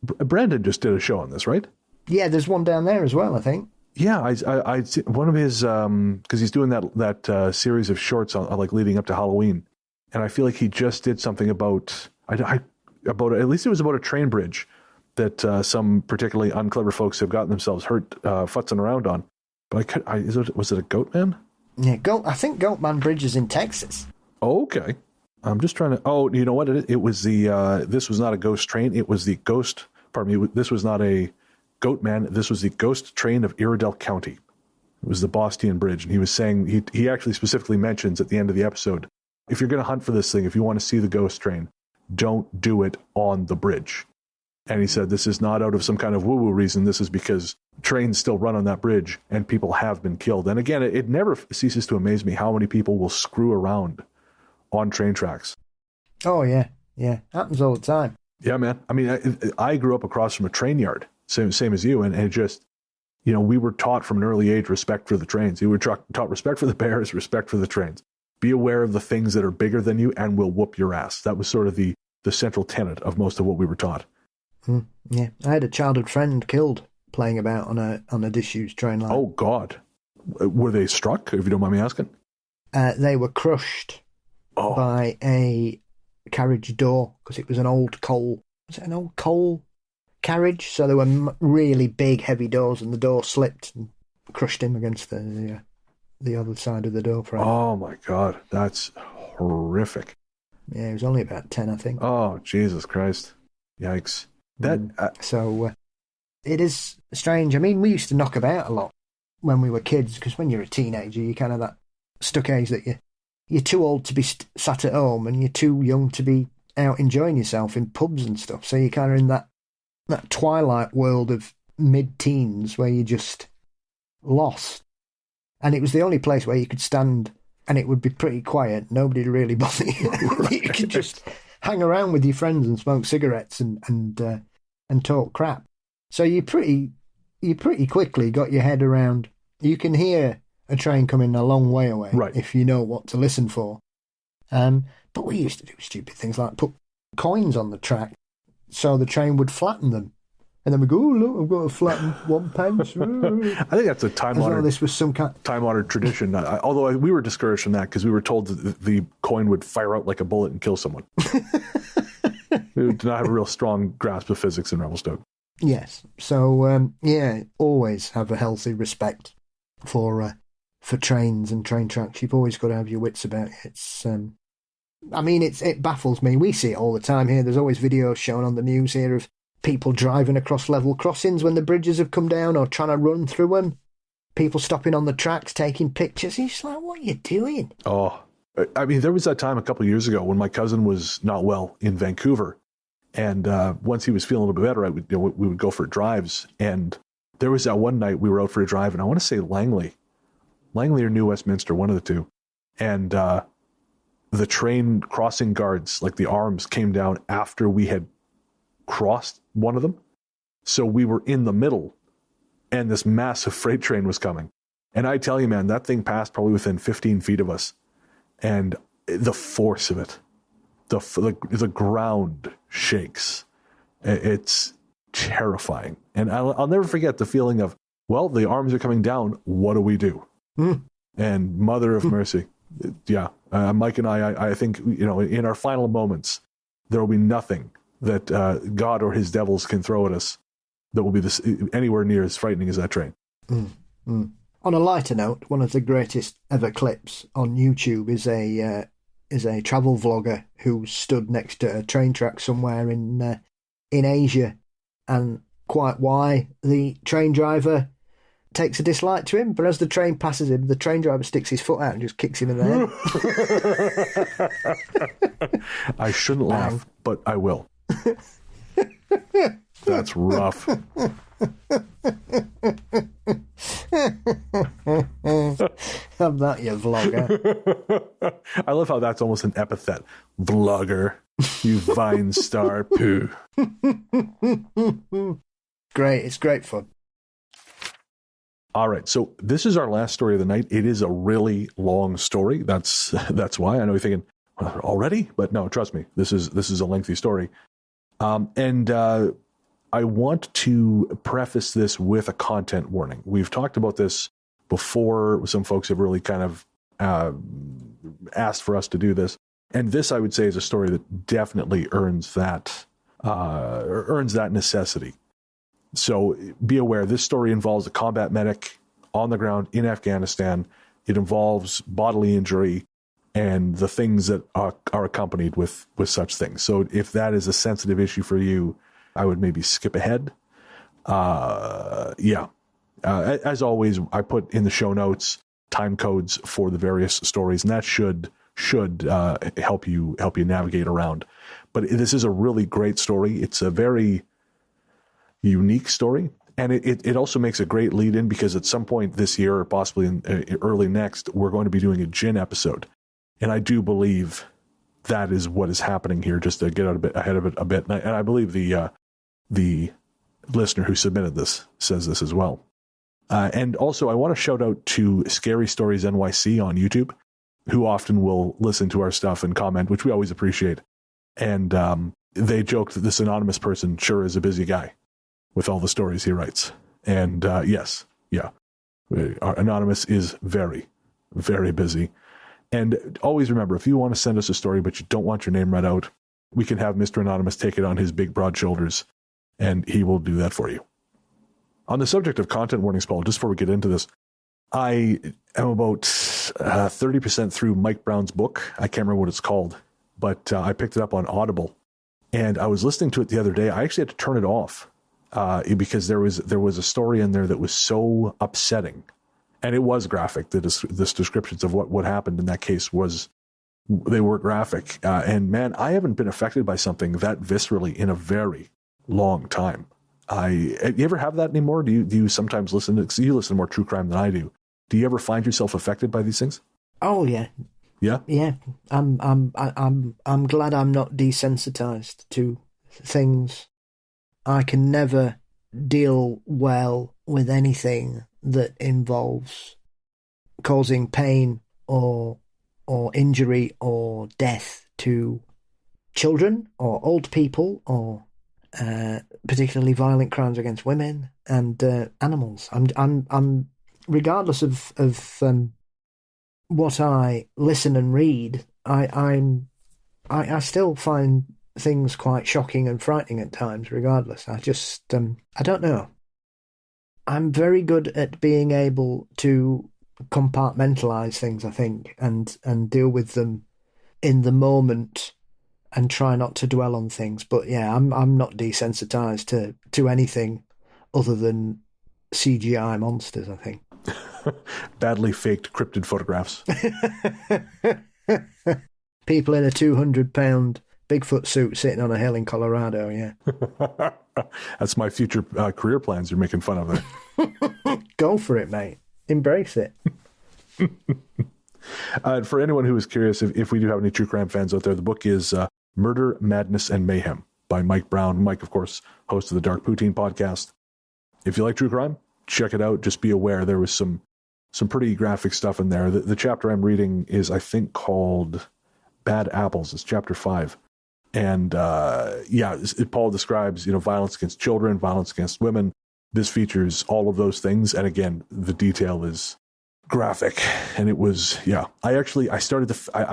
S1: Brandon just did a show on this, right?
S2: Yeah, there's one down there as well, I think.
S1: Yeah, I one of his because he's doing that series of shorts on like leading up to Halloween, and I feel like he just did something about at least it was about a train bridge that some particularly unclever folks have gotten themselves hurt futzing around on. But was it a Goatman?
S2: Yeah, I think Goatman Bridge is in Texas.
S1: Oh, okay. I'm just trying to. Oh, you know what? It was the. This was not a ghost train. It was the ghost. Pardon me. This was not a Goatman. This was the ghost train of Iredell County. It was the Bostian Bridge, and he was saying he actually specifically mentions at the end of the episode, if you're going to hunt for this thing, if you want to see the ghost train, don't do it on the bridge. And he said this is not out of some kind of woo-woo reason. This is because trains still run on that bridge, and people have been killed. And again, it never ceases to amaze me how many people will screw around on train tracks.
S2: Oh, yeah. Yeah. Happens all the time.
S1: Yeah, man. I mean, I grew up across from a train yard, same as you. And it just, we were taught from an early age respect for the trains. We were taught respect for the bears, respect for the trains. Be aware of the things that are bigger than you and will whoop your ass. That was sort of the central tenet of most of what we were taught.
S2: Yeah. I had a childhood friend killed playing about on a disused train line.
S1: Oh, God. Were they struck, if you don't mind me asking?
S2: They were crushed by a carriage door because it was an old coal. Was it an old coal carriage? So there were really big, heavy doors, and the door slipped and crushed him against the other side of the door frame.
S1: Oh my God, that's horrific.
S2: Yeah, he was only about 10, I think.
S1: Oh, Jesus Christ! Yikes!
S2: So it is strange. I mean, we used to knock about a lot when we were kids because when you're a teenager, you're kind of that stuck age that you're too old to be sat at home and you're too young to be out enjoying yourself in pubs and stuff. So you're kind of in that twilight world of mid-teens where you're just lost. And it was the only place where you could stand and it would be pretty quiet. Nobody would really bother you. You could just hang around with your friends and smoke cigarettes and talk crap. So you pretty quickly got your head around. You can hear a train coming a long way away,
S1: right,
S2: if you know what to listen for. But we used to do stupid things like put coins on the track so the train would flatten them. And then we go, oh, look, I've got to flatten 1 pence.
S1: I think that's a time-honored
S2: this was some
S1: time-honored tradition. Although we were discouraged from that because we were told that the coin would fire out like a bullet and kill someone. We did not have a real strong grasp of physics in Revelstoke. Yes.
S2: So, always have a healthy respect for trains and train tracks. You've always got to have your wits about it. It baffles me. We see it all the time here. There's always videos shown on the news here of people driving across level crossings when the bridges have come down or trying to run through them. People stopping on the tracks, taking pictures. You're just like, what are you doing?
S1: Oh, I mean, there was that time a couple of years ago when my cousin was not well in Vancouver. And once he was feeling a little bit better, we would go for drives. And there was that one night we were out for a drive, and I want to say Langley or New Westminster, one of the two. And the train crossing guards, like the arms, came down after we had crossed one of them. So we were in the middle, and this massive freight train was coming. And I tell you, man, that thing passed probably within 15 feet of us. And the force of it, the ground shakes. It's terrifying. And I'll never forget the feeling of, well, the arms are coming down. What do we do? And mother of mercy. Yeah. Mike and I think, in our final moments, there will be nothing that God or his devils can throw at us that will be anywhere near as frightening as that train.
S2: On a lighter note, one of the greatest ever clips on YouTube is a travel vlogger who stood next to a train track somewhere in Asia, and quite why the train driver takes a dislike to him, but as the train passes him, the train driver sticks his foot out and just kicks him in the
S1: head. I shouldn't laugh, but I will. That's rough.
S2: Have that, you vlogger.
S1: I love how that's almost an epithet. Vlogger. You Vine star poo.
S2: Great. It's great fun.
S1: All right. So this is our last story of the night. It is a really long story. That's why. I know you're thinking, already? But no, trust me. This is a lengthy story. And I want to preface this with a content warning. We've talked about this before. Some folks have really kind of asked for us to do this. And this, I would say, is a story that definitely earns that necessity. So be aware, this story involves a combat medic on the ground in Afghanistan. It involves bodily injury and the things that are accompanied with such things. So if that is a sensitive issue for you, I would maybe skip ahead. As always, I put in the show notes time codes for the various stories, and that should help you navigate around. But this is a really great story. It's a very unique story, and it also makes a great lead in, because at some point this year, or possibly in early next, we're going to be doing a Djinn episode, and I do believe that is what is happening here. Just to get out a bit ahead of it a bit, and I believe the listener who submitted this says this as well. And also, I want to shout out to Scary Stories NYC on YouTube, who often will listen to our stuff and comment, which we always appreciate. And they joked that this anonymous person sure is a busy guy with all the stories he writes. And yes, our anonymous is very, very busy. And always remember, if you want to send us a story but you don't want your name read out, we can have Mr. Anonymous take it on his big, broad shoulders, and he will do that for you. On the subject of content warnings, Paul, just before we get into this, I am about 30% through Mike Brown's book. I can't remember what it's called, but I picked it up on Audible, and I was listening to it the other day. I actually had to turn it off because there was a story in there that was so upsetting, and it was graphic. This descriptions of what happened in that case they were graphic. And man, I haven't been affected by something that viscerally in a very long time. You ever have that anymore? Do you sometimes listen to? 'Cause you listen to more true crime than I do. Do you ever find yourself affected by these things?
S2: Oh yeah,
S1: yeah.
S2: I'm glad I'm not desensitized to things. I can never deal well with anything that involves causing pain or injury or death to children or old people or particularly violent crimes against women and animals. I'm regardless of what I listen and read, I still find things quite shocking and frightening at times. Regardless, I just I don't know. I'm very good at being able to compartmentalize things, I think, and deal with them in the moment and try not to dwell on things. But yeah, I'm not desensitized to anything other than CGI monsters, I think.
S1: Badly faked cryptid photographs.
S2: People in a 200-pound Bigfoot suit sitting on a hill in Colorado, yeah.
S1: That's my future career plans you're making fun of there.
S2: Go for it, mate. Embrace it.
S1: For anyone who is curious, if we do have any true crime fans out there, the book is Murder, Madness, and Mayhem by Mike Brown. Mike, of course, host of the Dark Poutine podcast. If you like true crime, check it out. Just be aware there was some pretty graphic stuff in there. The chapter I'm reading is, I think, called Bad Apples. It's chapter 5. And Paul describes, violence against children, violence against women. This features all of those things. And again, the detail is graphic. And it was, I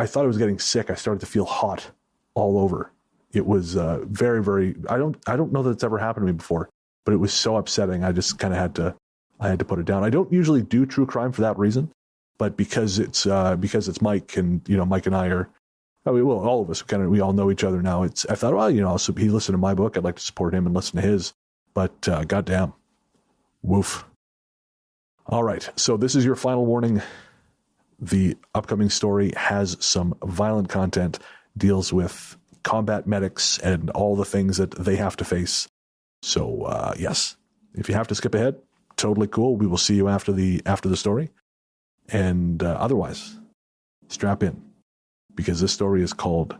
S1: thought I was getting sick. I started to feel hot all over. It was very, very, I don't know that it's ever happened to me before, but it was so upsetting. I just kind of had to put it down. I don't usually do true crime for that reason, but because it's Mike, and Mike and I are, all of us we all know each other now. I thought, he listened to my book, I'd like to support him and listen to his, but goddamn, woof. All right, so this is your final warning. The upcoming story has some violent content, deals with combat medics and all the things that they have to face. So, yes, if you have to skip ahead, totally cool. We will see you after the story. And otherwise, strap in, because this story is called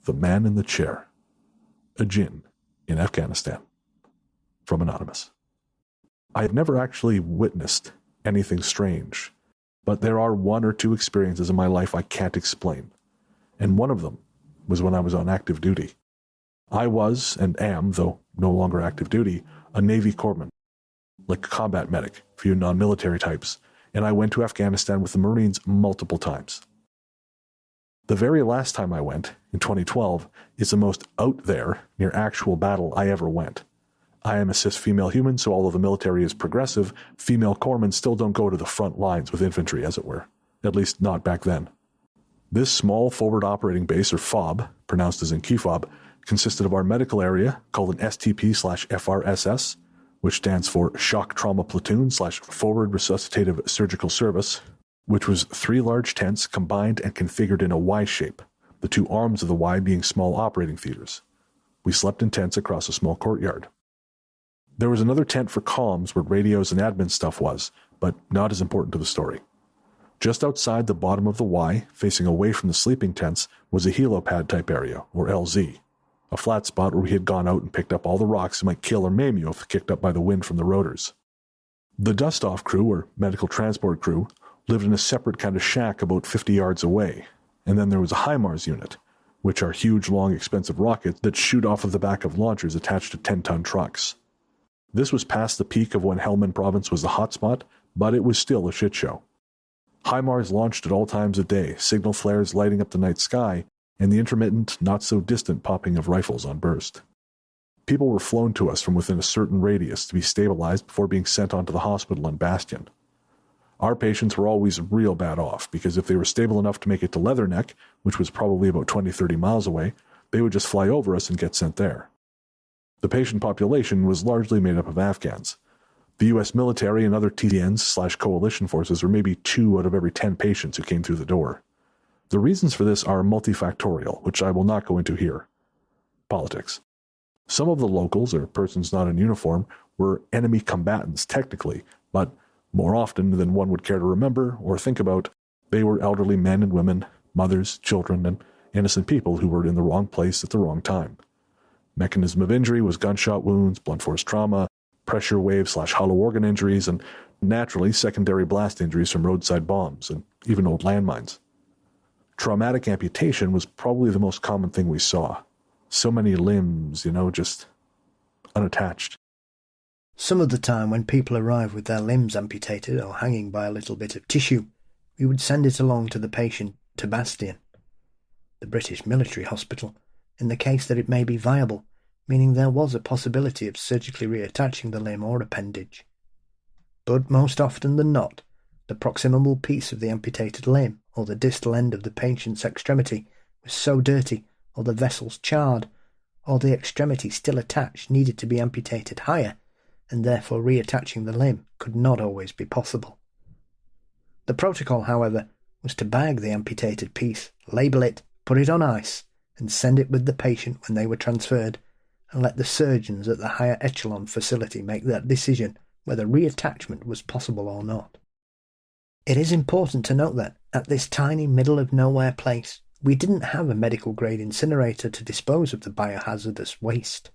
S1: The Man in the Chair, a Djinn in Afghanistan, from Anonymous. I have never actually witnessed anything strange, but there are one or two experiences in my life I can't explain. And one of them was when I was on active duty. I was, and am, though no longer active duty, a Navy Corpsman, like a combat medic for you non-military types, and I went to Afghanistan with the Marines multiple times. The very last time I went, in 2012, is the most out there, near actual battle I ever went. I am a cis female human, so although the military is progressive, female corpsmen still don't go to the front lines with infantry, as it were. At least not back then. This small forward operating base, or FOB, pronounced as in key fob, consisted of our medical area, called an STP/FRSS, which stands for Shock Trauma Platoon/Forward Resuscitative Surgical Service, which was 3 large tents combined and configured in a Y shape, the 2 arms of the Y being small operating theaters. We slept in tents across a small courtyard. There was another tent for comms where radios and admin stuff was, but not as important to the story. Just outside the bottom of the Y, facing away from the sleeping tents, was a helipad type area, or LZ, a flat spot where we had gone out and picked up all the rocks that might kill or maim you if kicked up by the wind from the rotors. The dust-off crew, or medical transport crew, lived in a separate kind of shack about 50 yards away, and then there was a HIMARS unit, which are huge, long, expensive rockets that shoot off of the back of launchers attached to 10-ton trucks. This was past the peak of when Helmand Province was the hotspot, but it was still a shit show. HIMARS launched at all times of day, signal flares lighting up the night sky, and the intermittent, not-so-distant popping of rifles on burst. People were flown to us from within a certain radius to be stabilized before being sent on to the hospital in Bastion. Our patients were always real bad off, because if they were stable enough to make it to Leatherneck, which was probably about 20-30 miles away, they would just fly over us and get sent there. The patient population was largely made up of Afghans. The U.S. military and other TDNs/coalition forces were maybe 2 out of every 10 patients who came through the door. The reasons for this are multifactorial, which I will not go into here. Politics. Some of the locals, or persons not in uniform, were enemy combatants technically, but more often than one would care to remember or think about, they were elderly men and women, mothers, children, and innocent people who were in the wrong place at the wrong time. Mechanism of injury was gunshot wounds, blunt force trauma, pressure wave/hollow organ injuries, and naturally secondary blast injuries from roadside bombs and even old landmines. Traumatic amputation was probably the most common thing we saw. So many limbs, just unattached.
S2: Some of the time when people arrive with their limbs amputated or hanging by a little bit of tissue, we would send it along to the patient to Bastion, the British military hospital, in the case that it may be viable, meaning there was a possibility of surgically reattaching the limb or appendage. But most often than not, the proximal piece of the amputated limb or the distal end of the patient's extremity was so dirty, or the vessels charred, or the extremity still attached needed to be amputated higher, and therefore reattaching the limb could not always be possible. The protocol, however, was to bag the amputated piece, label it, put it on ice, and send it with the patient when they were transferred, and let the surgeons at the higher echelon facility make that decision whether reattachment was possible or not. It is important to note that, at this tiny middle-of-nowhere place, we didn't have a medical-grade incinerator to dispose of the biohazardous waste.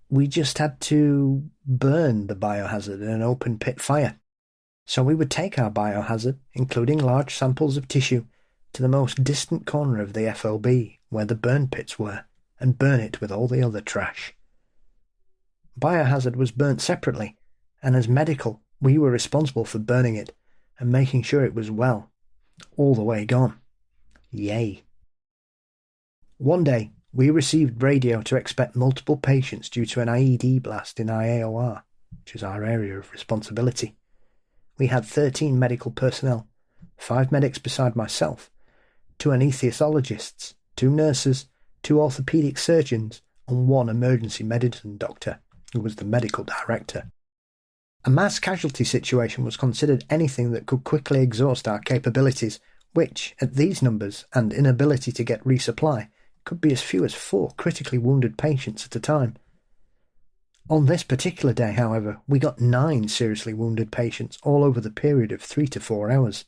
S2: We just had to burn the biohazard in an open-pit fire. So we would take our biohazard, including large samples of tissue, to the most distant corner of the FLB, where the burn pits were, and burn it with all the other trash. Biohazard was burnt separately, and as medical, we were responsible for burning it and making sure it was well, all the way gone. Yay. One day, we received radio to expect multiple patients due to an IED blast in IAOR, which is our area of responsibility. We had 13 medical personnel, 5 medics beside myself, 2 anesthesiologists, 2 nurses, 2 orthopedic surgeons, and 1 emergency medicine doctor, who was the medical director. A mass casualty situation was considered anything that could quickly exhaust our capabilities, which, at these numbers and inability to get resupply, could be as few as 4 critically wounded patients at a time. On this particular day, however, we got 9 seriously wounded patients all over the period of 3 to 4 hours.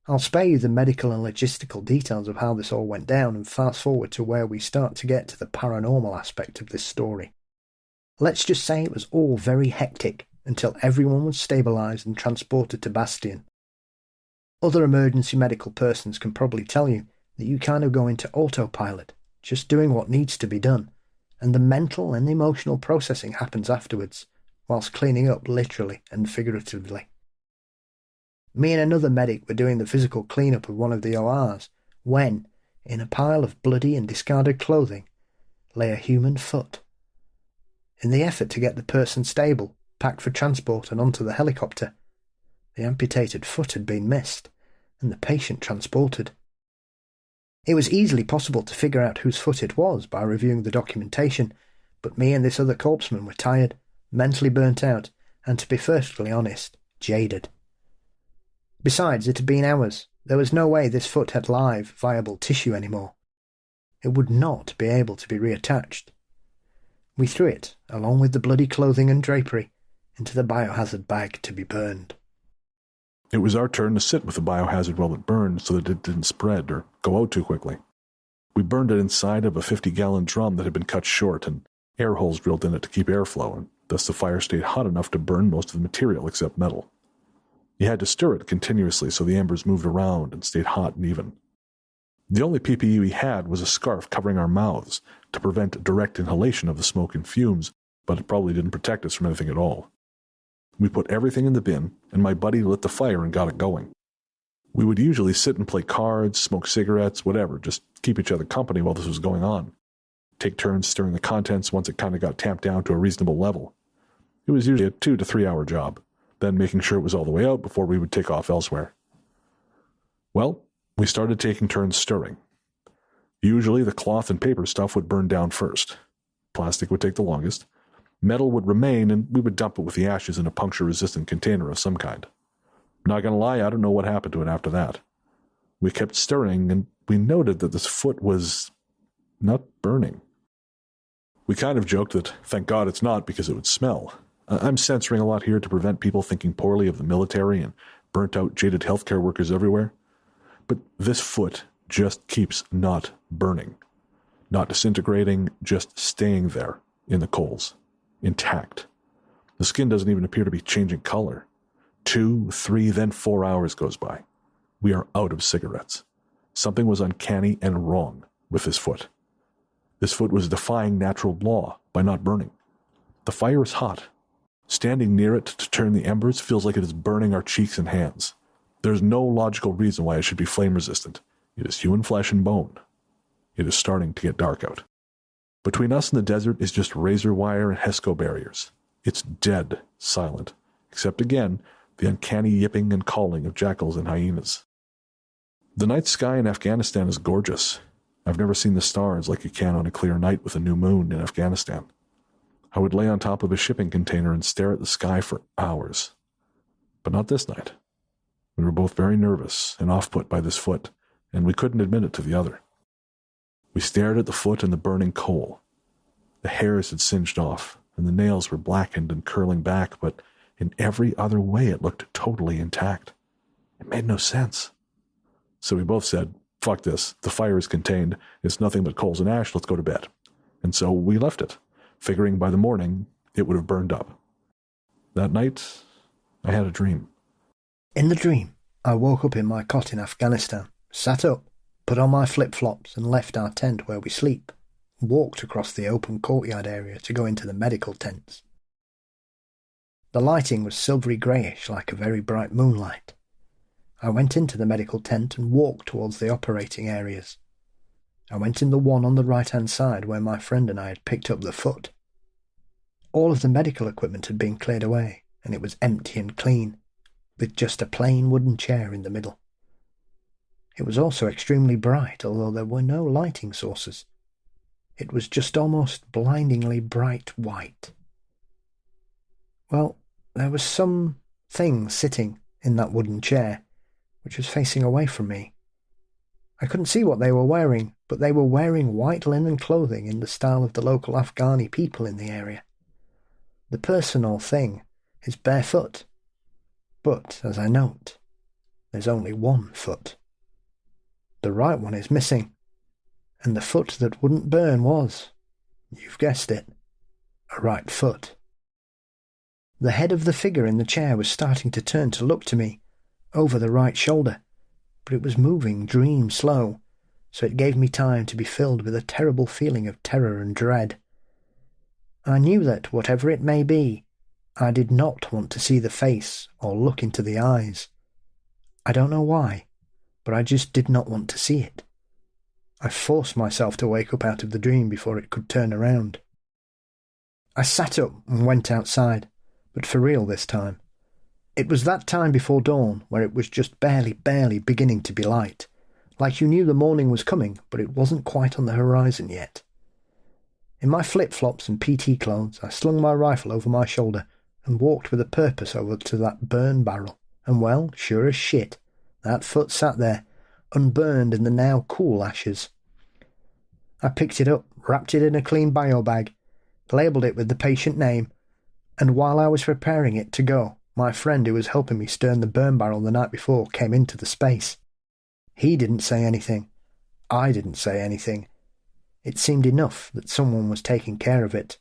S2: I'll spare you the medical and logistical details of how this all went down and fast forward to where we start to get to the paranormal aspect of this story. Let's just say it was all very hectic until everyone was stabilised and transported to Bastion. Other emergency medical persons can probably tell you that you kind of go into autopilot, just doing what needs to be done, and the mental and emotional processing happens afterwards, whilst cleaning up literally and figuratively. Me and another medic were doing the physical clean-up of one of the ORs when, in a pile of bloody and discarded clothing, lay a human foot. In the effort to get the person stable, packed for transport and onto the helicopter, the amputated foot had been missed, and the patient transported. It was easily possible to figure out whose foot it was by reviewing the documentation, but me and this other corpsman were tired, mentally burnt out, and to be perfectly honest, jaded. Besides, it had been hours. There was no way this foot had live, viable tissue anymore. It would not be able to be reattached. We threw it, along with the bloody clothing and drapery, into the biohazard bag to be burned.
S1: It was our turn to sit with the biohazard while it burned so that it didn't spread or go out too quickly. We burned it inside of a 50-gallon drum that had been cut short and air holes drilled in it to keep airflow, and thus the fire stayed hot enough to burn most of the material except metal. You had to stir it continuously so the embers moved around and stayed hot and even. The only PPE we had was a scarf covering our mouths to prevent direct inhalation of the smoke and fumes, but it probably didn't protect us from anything at all. We put everything in the bin, and my buddy lit the fire and got it going. We would usually sit and play cards, smoke cigarettes, whatever, just keep each other company while this was going on. Take turns stirring the contents once it kind of got tamped down to a reasonable level. It was usually a 2 to 3 hour job, then making sure it was all the way out before we would take off elsewhere. Well, we started taking turns stirring. Usually the cloth and paper stuff would burn down first. Plastic would take the longest. Metal would remain, and we would dump it with the ashes in a puncture-resistant container of some kind. Not gonna lie, I don't know what happened to it after that. We kept stirring, and we noted that this foot was not burning. We kind of joked that, thank God it's not, because it would smell. I'm censoring a lot here to prevent people thinking poorly of the military and burnt-out, jaded healthcare workers everywhere. But this foot just keeps not burning. Not disintegrating, just staying there in the coals. Intact. The skin doesn't even appear to be changing color. 2, 3, then 4 hours goes by. We are out of cigarettes. Something was uncanny and wrong with this foot. This foot was defying natural law by not burning. The fire is hot. Standing near it to turn the embers feels like it is burning our cheeks and hands. There's no logical reason why it should be flame resistant. It is human flesh and bone. It is starting to get dark out. Between us and the desert is just razor wire and HESCO barriers. It's dead silent, except again, the uncanny yipping and calling of jackals and hyenas. The night sky in Afghanistan is gorgeous. I've never seen the stars like you can on a clear night with a new moon in Afghanistan. I would lay on top of a shipping container and stare at the sky for hours. But not this night. We were both very nervous and off-put by this foot, and we couldn't admit it to the other. We stared at the foot and the burning coal. The hairs had singed off, and the nails were blackened and curling back, but in every other way it looked totally intact. It made no sense. So we both said, fuck this, the fire is contained, it's nothing but coals and ash, let's go to bed. And so we left it, figuring by the morning it would have burned up. That night, I had a dream.
S2: In the dream, I woke up in my cot in Afghanistan, sat up, put on my flip-flops and left our tent where we sleep, walked across the open courtyard area to go into the medical tents. The lighting was silvery greyish like a very bright moonlight. I went into the medical tent and walked towards the operating areas. I went in the one on the right-hand side where my friend and I had picked up the foot. All of the medical equipment had been cleared away, and it was empty and clean, with just a plain wooden chair in the middle. It was also extremely bright, although there were no lighting sources. It was just almost blindingly bright white. Well, there was some thing sitting in that wooden chair, which was facing away from me. I couldn't see what they were wearing, but they were wearing white linen clothing in the style of the local Afghani people in the area. The person or thing is barefoot, but, as I note, there's only one foot. The right one is missing, and the foot that wouldn't burn was, you've guessed it, a right foot. The head of the figure in the chair was starting to turn to look to me, over the right shoulder, but it was moving dream slow, so it gave me time to be filled with a terrible feeling of terror and dread. I knew that, whatever it may be, I did not want to see the face or look into the eyes. I don't know why, but I just did not want to see it. I forced myself to wake up out of the dream before it could turn around. I sat up and went outside, but for real this time. It was that time before dawn where it was just barely beginning to be light, like you knew the morning was coming, but it wasn't quite on the horizon yet. In my flip-flops and PT clothes, I slung my rifle over my shoulder and walked with a purpose over to that burn barrel, and well, sure as shit, that foot sat there, unburned in the now cool ashes. I picked it up, wrapped it in a clean bio bag, labelled it with the patient name, and while I was preparing it to go, my friend who was helping me stir the burn barrel the night before came into the space. He didn't say anything. I didn't say anything. It seemed enough that someone was taking care of it.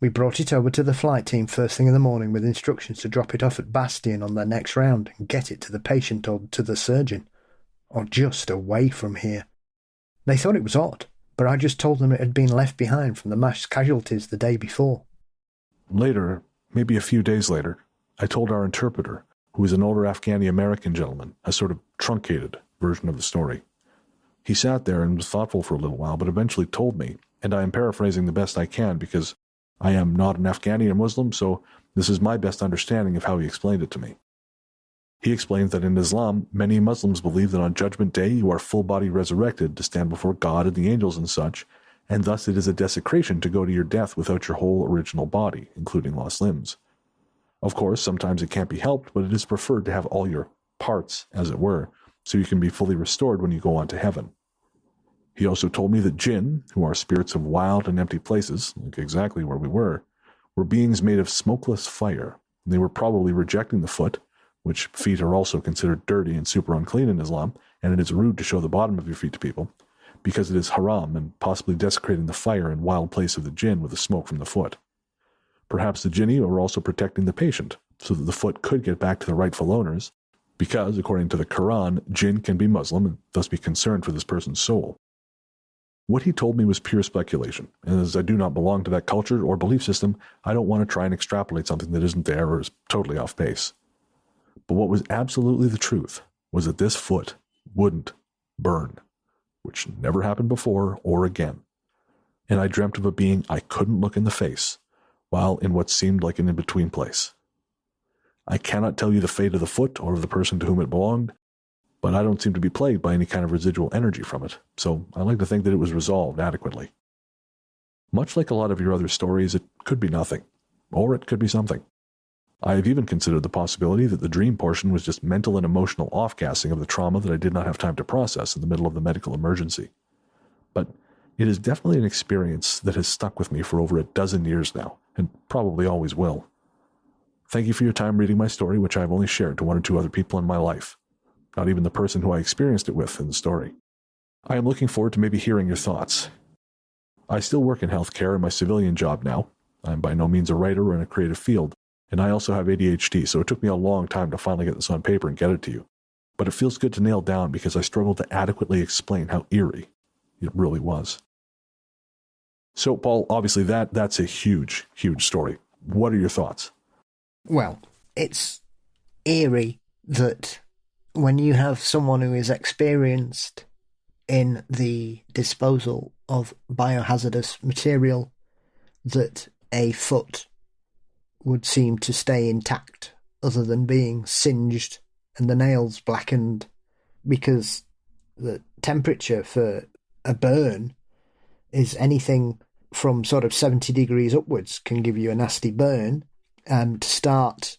S2: We brought it over to the flight team first thing in the morning with instructions to drop it off at Bastion on their next round and get it to the patient or to the surgeon, or just away from here. They thought it was odd, but I just told them it had been left behind from the mass casualties the day before.
S1: Later, maybe a few days later, I told our interpreter, who was an older Afghani-American gentleman, a sort of truncated version of the story. He sat there and was thoughtful for a little while, but eventually told me, and I am paraphrasing the best I can because I am not an Afghani or Muslim, so this is my best understanding of how he explained it to me. He explains that in Islam, many Muslims believe that on Judgment Day you are full-body resurrected to stand before God and the angels and such, and thus it is a desecration to go to your death without your whole original body, including lost limbs. Of course, sometimes it can't be helped, but it is preferred to have all your parts, as it were, so you can be fully restored when you go on to heaven. He also told me that Djinn, who are spirits of wild and empty places, like exactly where we were beings made of smokeless fire. They were probably rejecting the foot, which feet are also considered dirty and super unclean in Islam, and it is rude to show the bottom of your feet to people, because it is haram and possibly desecrating the fire and wild place of the Djinn with the smoke from the foot. Perhaps the Jinni were also protecting the patient, so that the foot could get back to the rightful owners, because, according to the Quran, Djinn can be Muslim and thus be concerned for this person's soul. What he told me was pure speculation, and as I do not belong to that culture or belief system, I don't want to try and extrapolate something that isn't there or is totally off base. But what was absolutely the truth was that this foot wouldn't burn, which never happened before or again. And I dreamt of a being I couldn't look in the face, while in what seemed like an in-between place. I cannot tell you the fate of the foot or of the person to whom it belonged, but I don't seem to be plagued by any kind of residual energy from it, so I like to think that it was resolved adequately. Much like a lot of your other stories, it could be nothing, or it could be something. I have even considered the possibility that the dream portion was just mental and emotional off-gassing of the trauma that I did not have time to process in the middle of the medical emergency. But it is definitely an experience that has stuck with me for over a dozen years now, and probably always will. Thank you for your time reading my story, which I have only shared to one or two other people in my life. Not even the person who I experienced it with in the story. I am looking forward to maybe hearing your thoughts. I still work in healthcare in my civilian job now. I'm by no means a writer or in a creative field, and I also have ADHD, so it took me a long time to finally get this on paper and get it to you. But it feels good to nail down because I struggled to adequately explain how eerie it really was. So, Paul, obviously that's a huge, huge story. What are your thoughts?
S2: Well, it's eerie that when you have someone who is experienced in the disposal of biohazardous material, that a foot would seem to stay intact other than being singed and the nails blackened, because the temperature for a burn is anything from sort of 70 degrees upwards can give you a nasty burn, and start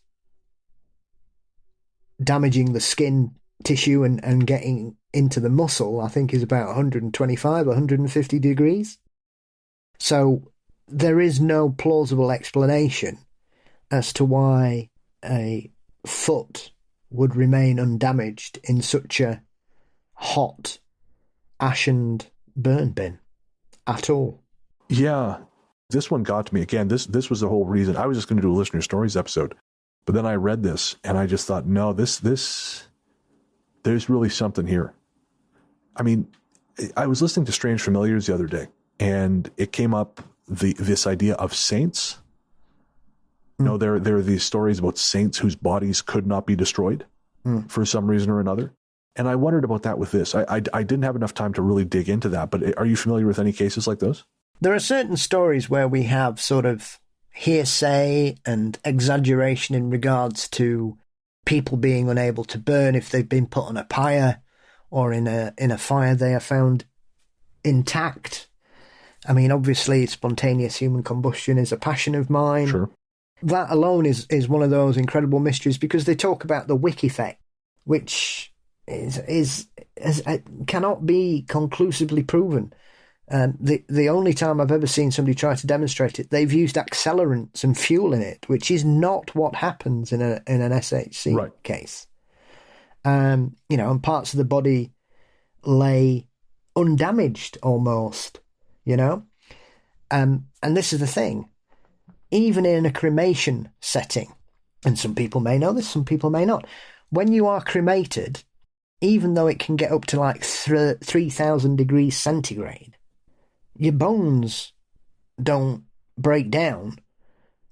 S2: damaging the skin tissue and getting into the muscle, I think is about 125, 150 degrees. So there is no plausible explanation as to why a foot would remain undamaged in such a hot, ashened burn bin at all.
S1: Yeah, this one got to me. Again, this was the whole reason. I was just going to do a listener stories episode, but then I read this and I just thought, no, there's really something here. I mean, I was listening to Strange Familiars the other day, and it came up this idea of saints. You know, there are these stories about saints whose bodies could not be destroyed for some reason or another. And I wondered about that with this. I didn't have enough time to really dig into that, but are you familiar with any cases like those?
S2: There are certain stories where we have sort of hearsay and exaggeration in regards to people being unable to burn if they've been put on a pyre or in a fire they are found intact. I mean, obviously, spontaneous human combustion is a passion of mine.
S1: Sure.
S2: That alone is one of those incredible mysteries, because they talk about the wick effect, which is cannot be conclusively proven. And the only time I've ever seen somebody try to demonstrate it, they've used accelerants and fuel in it, which is not what happens in an SHC case. And parts of the body lay undamaged almost, and this is the thing. Even in a cremation setting, and some people may know this, some people may not, when you are cremated, even though it can get up to like 3,000 degrees centigrade, your bones don't break down.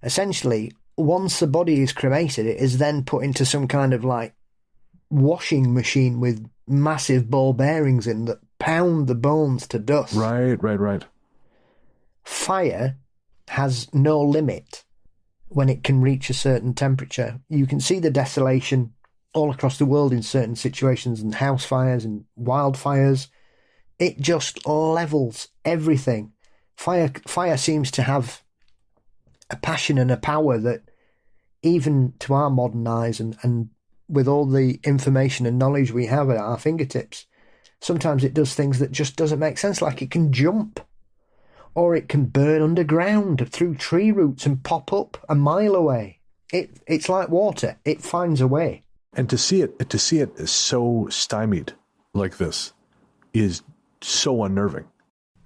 S2: Essentially, once the body is cremated, it is then put into some kind of like washing machine with massive ball bearings in that pound the bones to dust.
S1: Right.
S2: Fire has no limit when it can reach a certain temperature. You can see the desolation all across the world in certain situations, and house fires and wildfires. It just levels everything. Fire seems to have a passion and a power that even to our modern eyes and with all the information and knowledge we have at our fingertips, sometimes it does things that just doesn't make sense, like it can jump. Or it can burn underground through tree roots and pop up a mile away. It's like water. It finds a way.
S1: And to see it so stymied like this is so unnerving.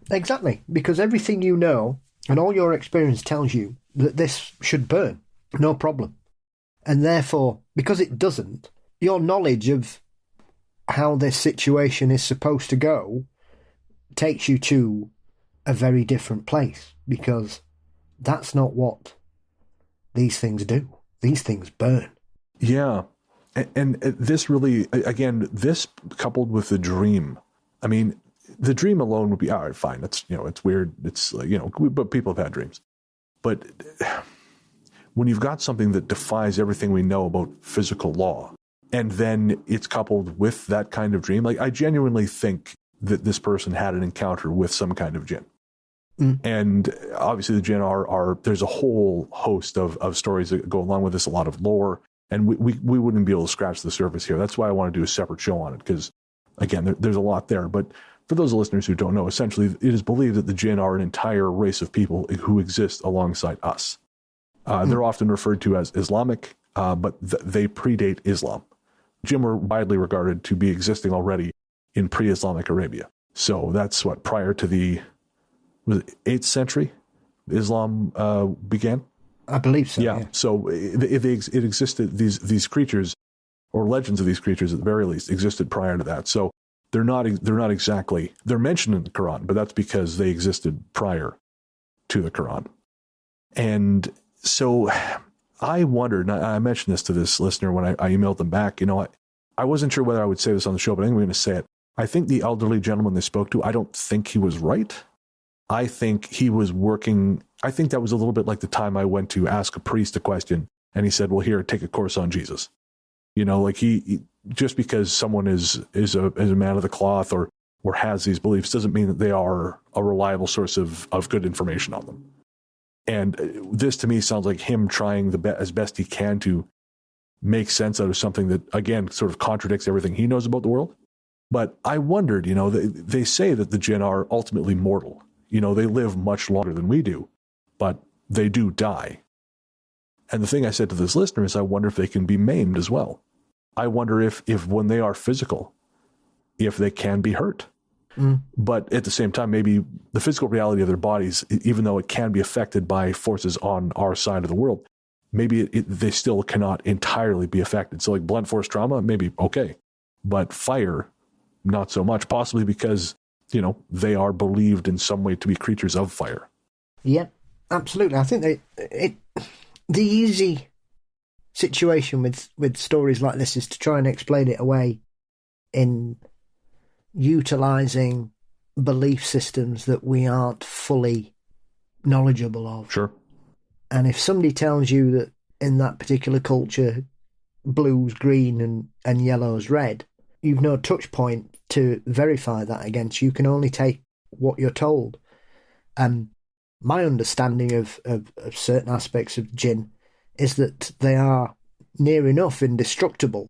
S2: Exactly, because everything you know and all your experience tells you that this should burn, no problem. And therefore, because it doesn't, your knowledge of how this situation is supposed to go takes you to a very different place, because that's not what these things do. These things burn.
S1: Yeah. And this really, again, this coupled with the dream. I mean, the dream alone would be, all right, fine. It's, it's weird. It's, but people have had dreams. But when you've got something that defies everything we know about physical law, and then it's coupled with that kind of dream, like I genuinely think that this person had an encounter with some kind of Djinn. And obviously the Djinn are there's a whole host of stories that go along with this, a lot of lore, and we wouldn't be able to scratch the surface here. That's why I want to do a separate show on it, because again, there's a lot there. But for those listeners who don't know, essentially it is believed that the Djinn are an entire race of people who exist alongside us. They're often referred to as Islamic, but they predate Islam. Djinn were widely regarded to be existing already in pre-Islamic Arabia. So that's what, prior to the 8th century, Islam began?
S2: I believe so.
S1: Yeah. So it existed, these creatures, or legends of these creatures at the very least, existed prior to that. So they're not exactly, they're mentioned in the Quran, but that's because they existed prior to the Quran. And so I wondered, and I mentioned this to this listener when I emailed them back, I wasn't sure whether I would say this on the show, but I'm going to say it. I think the elderly gentleman they spoke to, I don't think he was right. I think he was working. I think that was a little bit like the time I went to ask a priest a question and he said, well, here, take a course on Jesus. Like he just because someone is a man of the cloth or has these beliefs doesn't mean that they are a reliable source of good information on them. And this to me sounds like him trying as best he can to make sense out of something that, again, sort of contradicts everything he knows about the world. But I wondered, they say that the Djinn are ultimately mortal. They live much longer than we do, but they do die. And the thing I said to this listener is I wonder if they can be maimed as well. I wonder if when they are physical, if they can be hurt. But at the same time, maybe the physical reality of their bodies, even though it can be affected by forces on our side of the world, maybe they still cannot entirely be affected. So like blunt force trauma, maybe okay. But fire, not so much, possibly because, they are believed in some way to be creatures of fire.
S2: Yeah, absolutely. I think the easy situation with stories like this is to try and explain it away in utilising belief systems that we aren't fully knowledgeable of.
S1: Sure.
S2: And if somebody tells you that in that particular culture, blue's green and yellow's red, you've no touch point to verify that against. You can only take what you're told. My understanding of certain aspects of Djinn is that they are near enough indestructible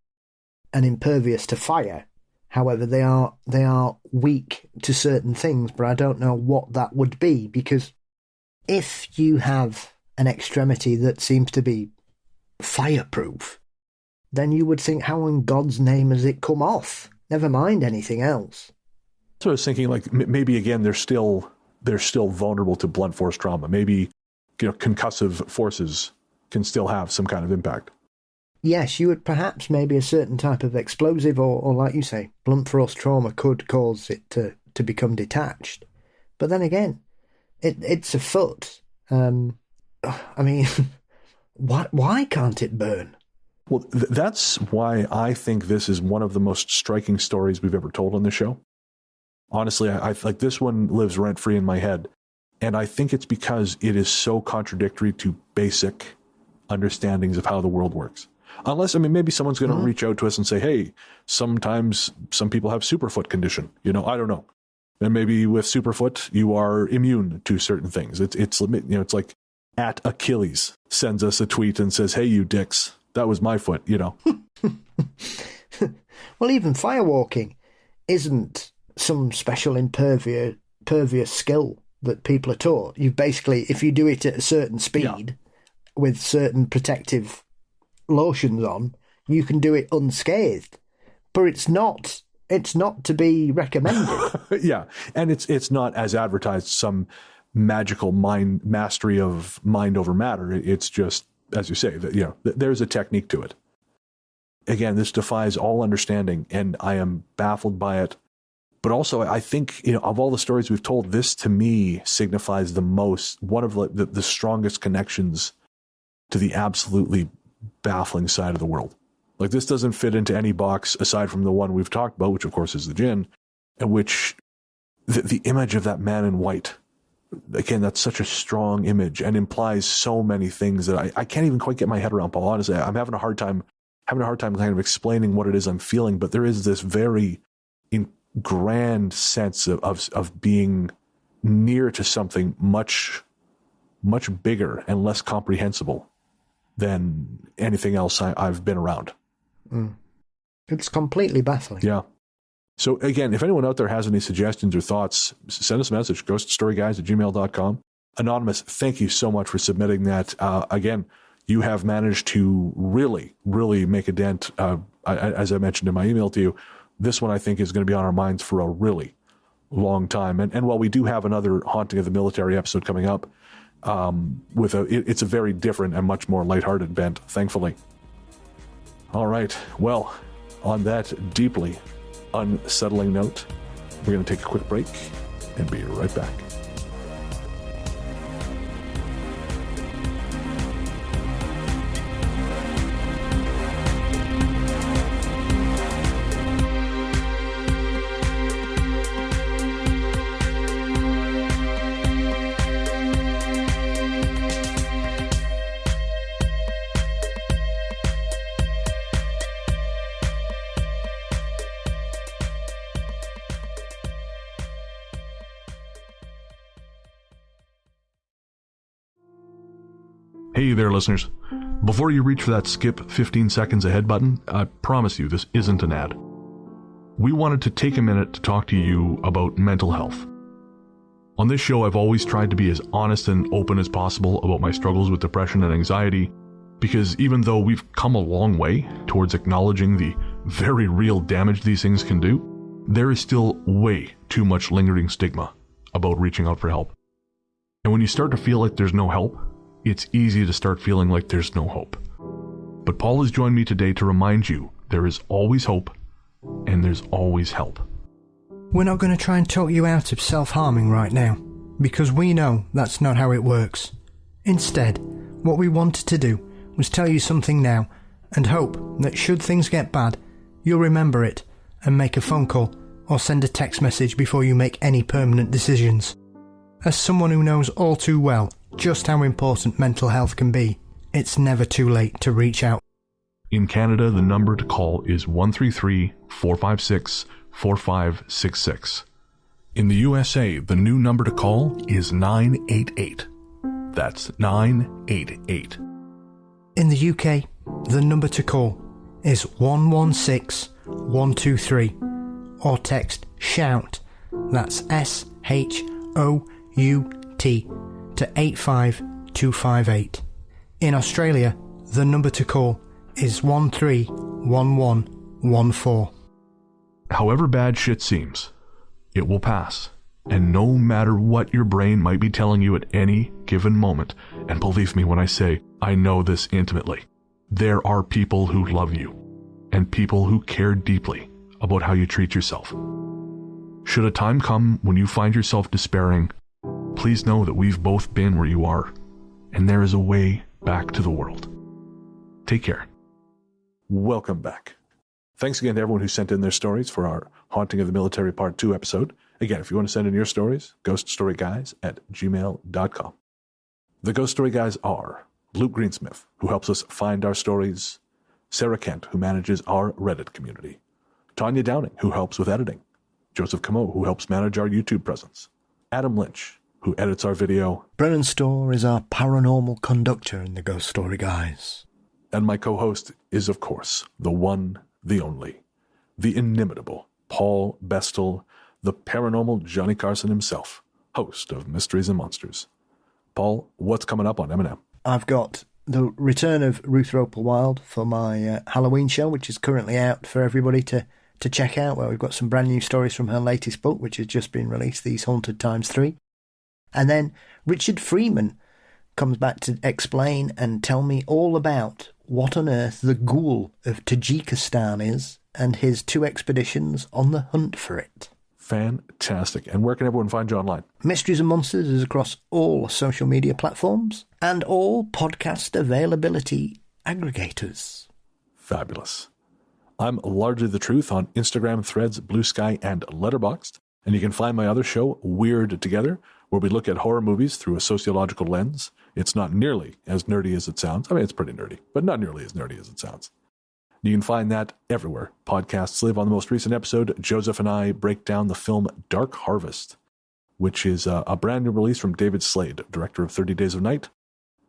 S2: and impervious to fire. However, they are weak to certain things, but I don't know what that would be, because if you have an extremity that seems to be fireproof, then you would think, how in God's name has it come off? Never mind anything else.
S1: So I was thinking, like, maybe again they're still vulnerable to blunt force trauma. Maybe concussive forces can still have some kind of impact.
S2: Yes, you would perhaps maybe a certain type of explosive or like you say, blunt force trauma could cause it to become detached. But then again, it's a foot. I mean, why can't it burn?
S1: Well, that's why I think this is one of the most striking stories we've ever told on the show. Honestly, I like this one lives rent-free in my head. And I think it's because it is so contradictory to basic understandings of how the world works. Unless, maybe someone's going to reach out to us and say, hey, sometimes some people have superfoot condition. I don't know. And maybe with superfoot, you are immune to certain things. It's like at Achilles sends us a tweet and says, hey, you dicks, that was my foot,
S2: Well, even firewalking isn't some special impervious skill that people are taught. You basically, if you do it at a certain speed with certain protective lotions on, you can do it unscathed. But it's not to be recommended.
S1: Yeah, and it's not as advertised some magical mastery of mind over matter. It's just, as you say, that there's a technique to it. Again, this defies all understanding, and I am baffled by it. But also, I think, of all the stories we've told, this to me signifies one of the strongest connections to the absolutely baffling side of the world. Like, this doesn't fit into any box aside from the one we've talked about, which of course is the Djinn, and which the image of that man in white, again, that's such a strong image and implies so many things that I can't even quite get my head around, Paul. Honestly, I'm having a hard time kind of explaining what it is I'm feeling, but there is this very grand sense of being near to something much, much bigger and less comprehensible than anything else I've been around.
S2: It's completely baffling.
S1: Yeah. So again, if anyone out there has any suggestions or thoughts, send us a message, ghoststoryguys@gmail.com. Anonymous, thank you so much for submitting that. Again, you have managed to really, really make a dent. As I mentioned in my email to you, this one I think is going to be on our minds for a really long time. And while we do have another Haunting of the Military episode coming up, it's a very different and much more lighthearted bent, thankfully. All right. Well, on that deeply unsettling note, we're going to take a quick break and be right back. Hey there, listeners. Before you reach for that skip 15 seconds ahead button, I promise you this isn't an ad. We wanted to take a minute to talk to you about mental health. On this show, I've always tried to be as honest and open as possible about my struggles with depression and anxiety, because even though we've come a long way towards acknowledging the very real damage these things can do, there is still way too much lingering stigma about reaching out for help. And when you start to feel like there's no help, it's easy to start feeling like there's no hope. But Paul has joined me today to remind you there is always hope and there's always help.
S2: We're not going to try and talk you out of self-harming right now, because we know that's not how it works. Instead, what we wanted to do was tell you something now and hope that should things get bad, you'll remember it and make a phone call or send a text message before you make any permanent decisions. As someone who knows all too well just how important mental health can be, it's never too late to reach out.
S1: In Canada, the number to call is 133-456-4566. In the USA, the new number to call is 988. That's 988.
S2: In the UK, the number to call is 116123, or text SHOUT, that's SHOUT, to 85258. In Australia, the number to call is 131114.
S1: However bad shit seems, it will pass. And no matter what your brain might be telling you at any given moment, and believe me when I say I know this intimately, there are people who love you and people who care deeply about how you treat yourself. Should a time come when you find yourself despairing, please know that we've both been where you are, and there is a way back to the world. Take care. Welcome back. Thanks again to everyone who sent in their stories for our Haunting of the Military Part 2 episode. Again, if you want to send in your stories, ghoststoryguys@gmail.com. The Ghost Story Guys are Luke Greensmith, who helps us find our stories, Sarah Kent, who manages our Reddit community, Tanya Downing, who helps with editing, Joseph Camo, who helps manage our YouTube presence, Adam Lynch, who edits our video,
S2: Brennan Storr is our paranormal conductor in the Ghost Story Guys.
S1: And my co-host is, of course, the one, the only, the inimitable Paul Bestel, the paranormal Johnny Carson himself, host of Mysteries and Monsters. Paul, what's coming up on M&M?
S2: I've got the return of Ruth Ropel-Wild for my Halloween show, which is currently out for everybody to check out, where we've got some brand new stories from her latest book, which has just been released, These Haunted Times 3. And then Richard Freeman comes back to explain and tell me all about what on earth the ghoul of Tajikistan is and his 2 expeditions on the hunt for it.
S1: Fantastic. And where can everyone find you online?
S2: Mysteries and Monsters is across all social media platforms and all podcast availability aggregators.
S1: Fabulous. I'm Largely the Truth on Instagram, Threads, Blue Sky, and Letterboxd. And you can find my other show, Weird Together, where we look at horror movies through a sociological lens. It's not nearly as nerdy as it sounds. I mean, it's pretty nerdy, but not nearly as nerdy as it sounds. You can find that everywhere podcasts live. On the most recent episode, Joseph and I break down the film Dark Harvest, which is a brand new release from David Slade, director of 30 Days of Night.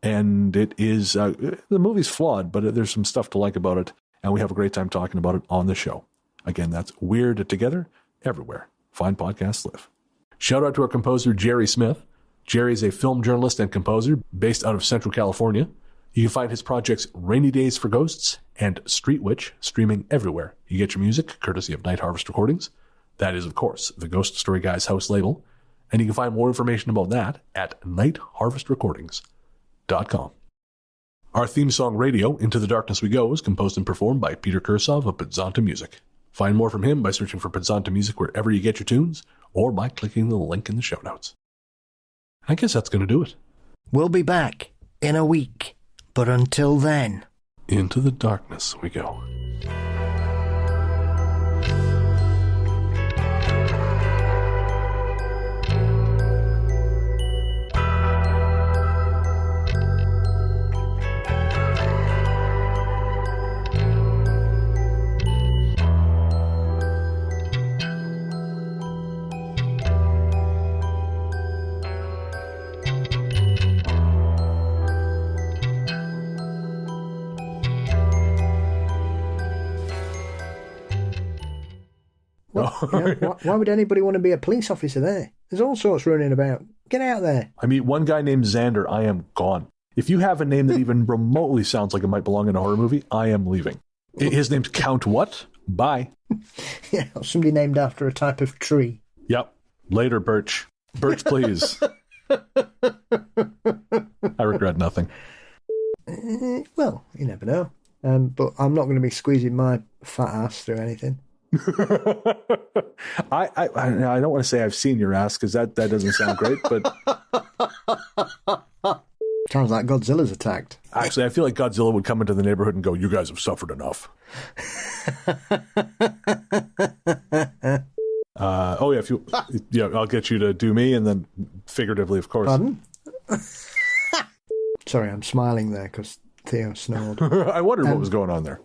S1: And it is, the movie's flawed, but there's some stuff to like about it, and we have a great time talking about it on the show. Again, that's Weird Together, everywhere fine podcasts live. Shout out to our composer, Jerry Smith. Jerry is a film journalist and composer based out of Central California. You can find his projects Rainy Days for Ghosts and Street Witch streaming everywhere. You get your music courtesy of Night Harvest Recordings. That is, of course, the Ghost Story Guys house label. And you can find more information about that at nightharvestrecordings.com. Our theme song, Radio, Into the Darkness We Go, is composed and performed by Peter Kursov of Pizzanta Music. Find more from him by searching for Pizzanta Music wherever you get your tunes, or by clicking the link in the show notes. I guess that's going to do it.
S2: We'll be back in a week, but until then,
S1: into the darkness we go.
S2: Why would anybody want to be a police officer there? There's all sorts running about. Get out there.
S1: I meet one guy named Xander, I am gone. If you have a name that even remotely sounds like it might belong in a horror movie, I am leaving. His name's Count what? Bye.
S2: Yeah, somebody named after a type of tree.
S1: Yep. Later, Birch. Birch, please. I regret nothing.
S2: Well, you never know. But I'm not going to be squeezing my fat ass through anything.
S1: I don't want to say I've seen your ass because that doesn't sound great, but
S2: sounds like Godzilla's attacked.
S1: Actually, I feel like Godzilla would come into the neighborhood and go, "You guys have suffered enough." I'll get you to do me, and then figuratively, of course.
S2: Pardon? Sorry, I'm smiling there because Theo snored.
S1: I wondered what was going on there.